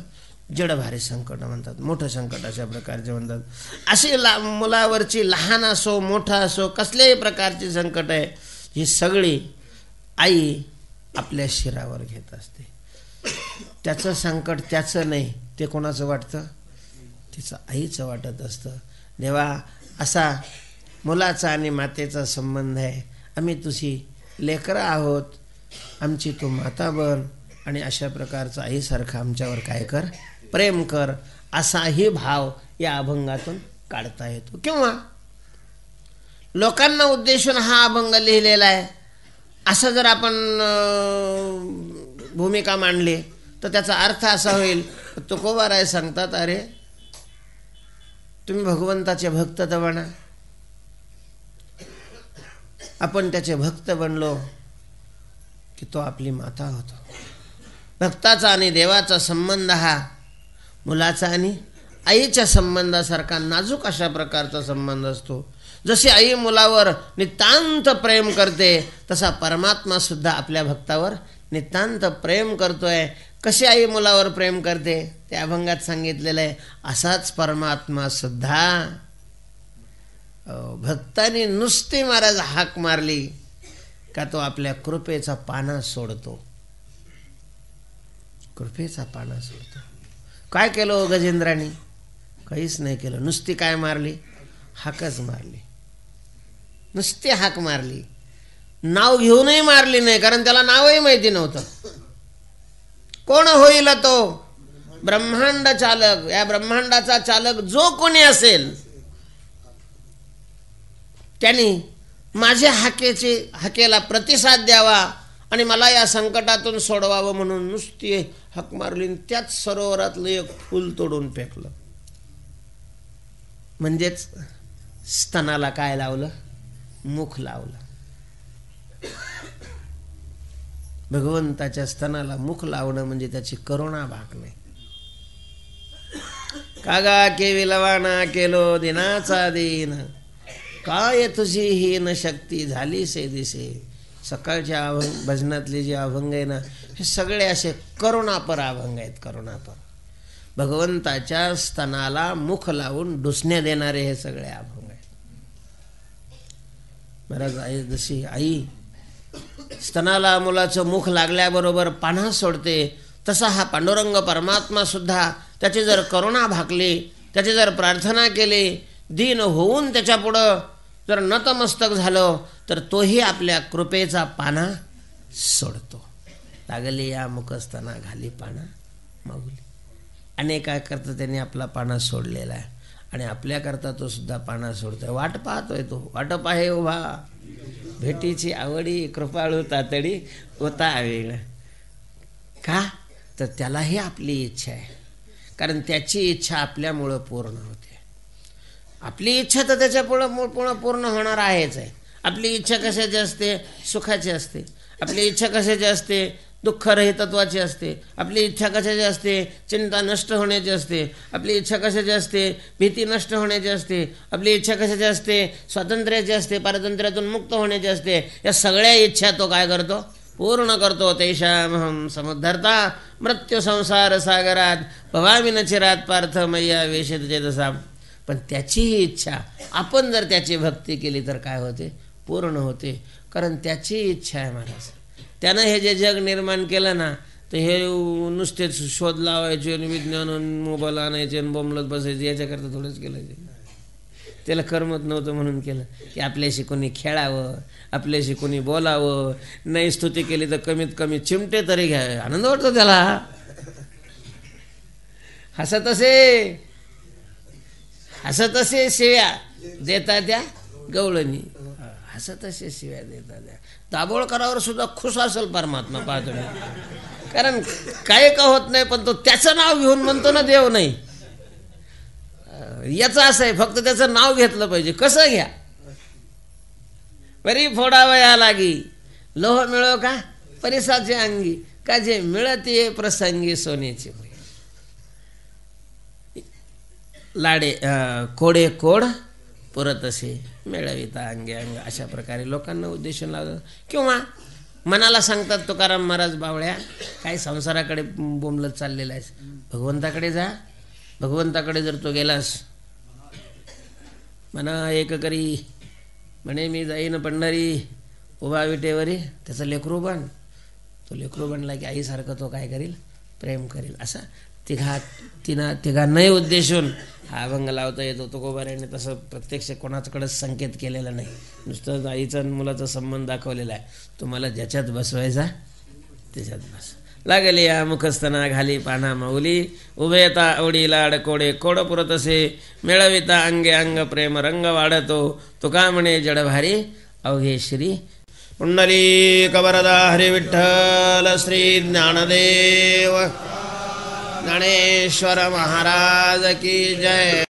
जडभारी संकट म्हणतात. मोठं संकट अशा प्रकारचे म्हणतात. अशी मुलावरची लहान असो मोठा असो कसल्याही प्रकारची संकट आहे, ही सगळी आई आपल्या शिरावर घेत असते. त्याचं संकट त्याचं नाही, ते कोणाचं वाटतं, तिचं आईचं वाटत असतं. देवा असा मुलाचा आणि मातेचा संबंध आहे. आम्ही तुझी लेकरं आहोत, आमची तू माता बन, आणि अशा प्रकारचा आईसारखा आमच्यावर काय कर, प्रेम कर, असाही भाव या अभंगातून काढता येतो. किंवा लोकांना उद्देशून हा अभंग लिहिलेला आहे असं जर आपण भूमिका मांडली तर त्याचा अर्थ असा होईल, तुकोबाराय सांगतात, अरे तुम्ही भगवंताचे भक्त तर बना. आपण त्याचे भक्त बनलो की तो आपली माता होतो. भक्ताचा आणि देवाचा संबंध हा मुलाचा आणि आईच्या संबंधासारखा नाजूक अशा प्रकारचा संबंध असतो. जशी आई मुलावर नितांत प्रेम करते तसा परमात्मा सुद्धा आपल्या भक्तावर नितांत प्रेम करतोय. कशी आई मुलावर प्रेम करते त्या अभंगात सांगितलेलं आहे. असाच परमात्मा सुद्धा भक्तांनी नुसती महाराज हाक मारली का तो आपल्या कृपेचा पाना सोडतो. कृपेचा पाना सोडतो. काय केलं हो गजेंद्राने? काहीच नाही केलं. नुसती काय मारली? हाकच मारली. नुसती हाक मारली. नाव घेऊनही मारली नाही, कारण त्याला नावही माहिती नव्हतं. कोण होईल तो? ब्रह्मांड चालक. या ब्रह्मांडाचा चालक जो कोणी असेल त्यांनी माझ्या हाकेला प्रतिसाद द्यावा आणि मला या संकटातून सोडवावं म्हणून नुसती हाक मारली. त्याच सरोवरातलं एक फूल तोडून फेकलं. म्हणजेच स्तनाला काय लावलं? मुख लावलं. भगवंताच्या स्तनाला मुख लावणं म्हणजे त्याची करुणा भागणे. कागा केविलवाना केलो दिनाचा दीन, काय तुझी हीन शक्ती झाली से दिसे. सकाळच्या भजनातले जे अभंग आहे ना, हे सगळे असे करुणापर अभंग आहेत. करुणापर, भगवंताच्या स्तनाला मुख लावून डुसण्या देणारे हे सगळे अभंग आहेत. महाराज, आई जशी आई स्तनाला मुलाचं मुख लागल्याबरोबर पान्हा सोडते, तसा हा पांडुरंग परमात्मा सुद्धा त्याची जर करुणा भाकली, त्याची जर प्रार्थना केली, दीन होऊन त्याच्यापुढं जर नतमस्तक झालं, तर तोही आपल्या कृपेचा पाना सोडतो. लागली या मुखस्तना घाली पाना माऊली. अनेकाकरता त्यांनी आपला पाना सोडलेला आहे आणि आपल्याकरता तो सुद्धा पाना सोडतोय. वाट पाहतोय तो. वाट पाहे उभा भेटीची आवडी, कृपाळू तातडी होता वेळ. का? तर त्यालाही आपली इच्छा आहे, कारण त्याची इच्छा आपल्यामुळं पूर्ण होते. आपली इच्छा तर त्याच्यापुढं पूर्ण होणार आहेच आहे. आपली इच्छा कशाची असते? सुखाची असते. आपली इच्छा कशाची असते? दुःखरहितत्वाची असते. आपली इच्छा कशाची असते? चिंता नष्ट होण्याची असते. आपली इच्छा कशाची असते? भीती नष्ट होण्याची असते. आपली इच्छा कशाची असते? स्वातंत्र्याची असते. पारतंत्र्यातून मुक्त होण्याची असते. या सगळ्या इच्छा तो काय करतो? पूर्ण करतो. तेषामहं समुद्धर्ता मृत्यू संसार सागरात भवामि न चिरात पार्थ मय्या वेशित चेतसाम. पण त्याचीही इच्छा आपण जर त्याची भक्ती केली तर काय होते? पूर्ण होते. कारण त्याची इच्छा आहे महाराज. त्यानं हे जे जग निर्माण केलं ना, तर हे नुसतेच शोध लावायचे आणि विज्ञान मोबाईल आणायचे आणि बोंबलत बसायचे, याच्याकरता थोडंच केलं. त्याला करमत नव्हतं म्हणून केलं की आपल्याशी कोणी खेळावं, आपल्याशी कोणी बोलावं. नाही स्तुती केली तर कमीत कमी चिमटे तरी घ्यावे, आनंद वाटतो त्याला. हसत असे शिव्या देता त्या गवळणी. हसत असे शिव्या देता त्या दाभोळकरावर सुद्धा खुश असेल परमात्मा. पाहतो मी, कारण काय का होत नाही, पण तो त्याचं नाव घेऊन म्हणतो ना देव नाही. याचं असं आहे, फक्त त्याचं नाव घेतलं पाहिजे. कसं घ्या? परी फोडावया लागी लोह मिळो का परिसाचे अंगी, का जे मिळते प्रसंगी सोन्याचे लाडे कोडे कोड पुरत असे मिळविता अंगे अंग. अशा प्रकारे लोकांना उद्देशून लावतात. किंवा मनाला सांगतात तुकाराम महाराज, बावळ्या काय संसाराकडे बोंबलत चाललेला आहेस, भगवंताकडे जा. भगवंताकडे जर तो गेलास, म्हणा एक करी म्हणे मी जाईन पंढरी उभा विटेवरी, त्याचं लेकरू बन. तो लेकरू बनला की आईसारखं तो काय करील? प्रेम करील. असा तिघांनाही उद्देशून हा अभंग लावता येतो. तुकोबाराने तसं प्रत्यक्ष कोणाकडेच संकेत केलेला नाही, नुसतं आईचा आणि मुलाचा संबंध दाखवलेला आहे. तुम्हाला ज्याच्यात बसवायचा त्याच्यात बस. लागले या मुखस्तना घाली पाना माऊली, उभयता आवडी लाड कोडे कोड पुरत असे मिळविता अंगे अंग प्रेम रंग वाढतो. तुका म्हणे जडभारी अवघे श्री पुंडलिक वरदा हरी विठ्ठल श्री ज्ञानदेव ज्ञानेश्वर महाराज की जय.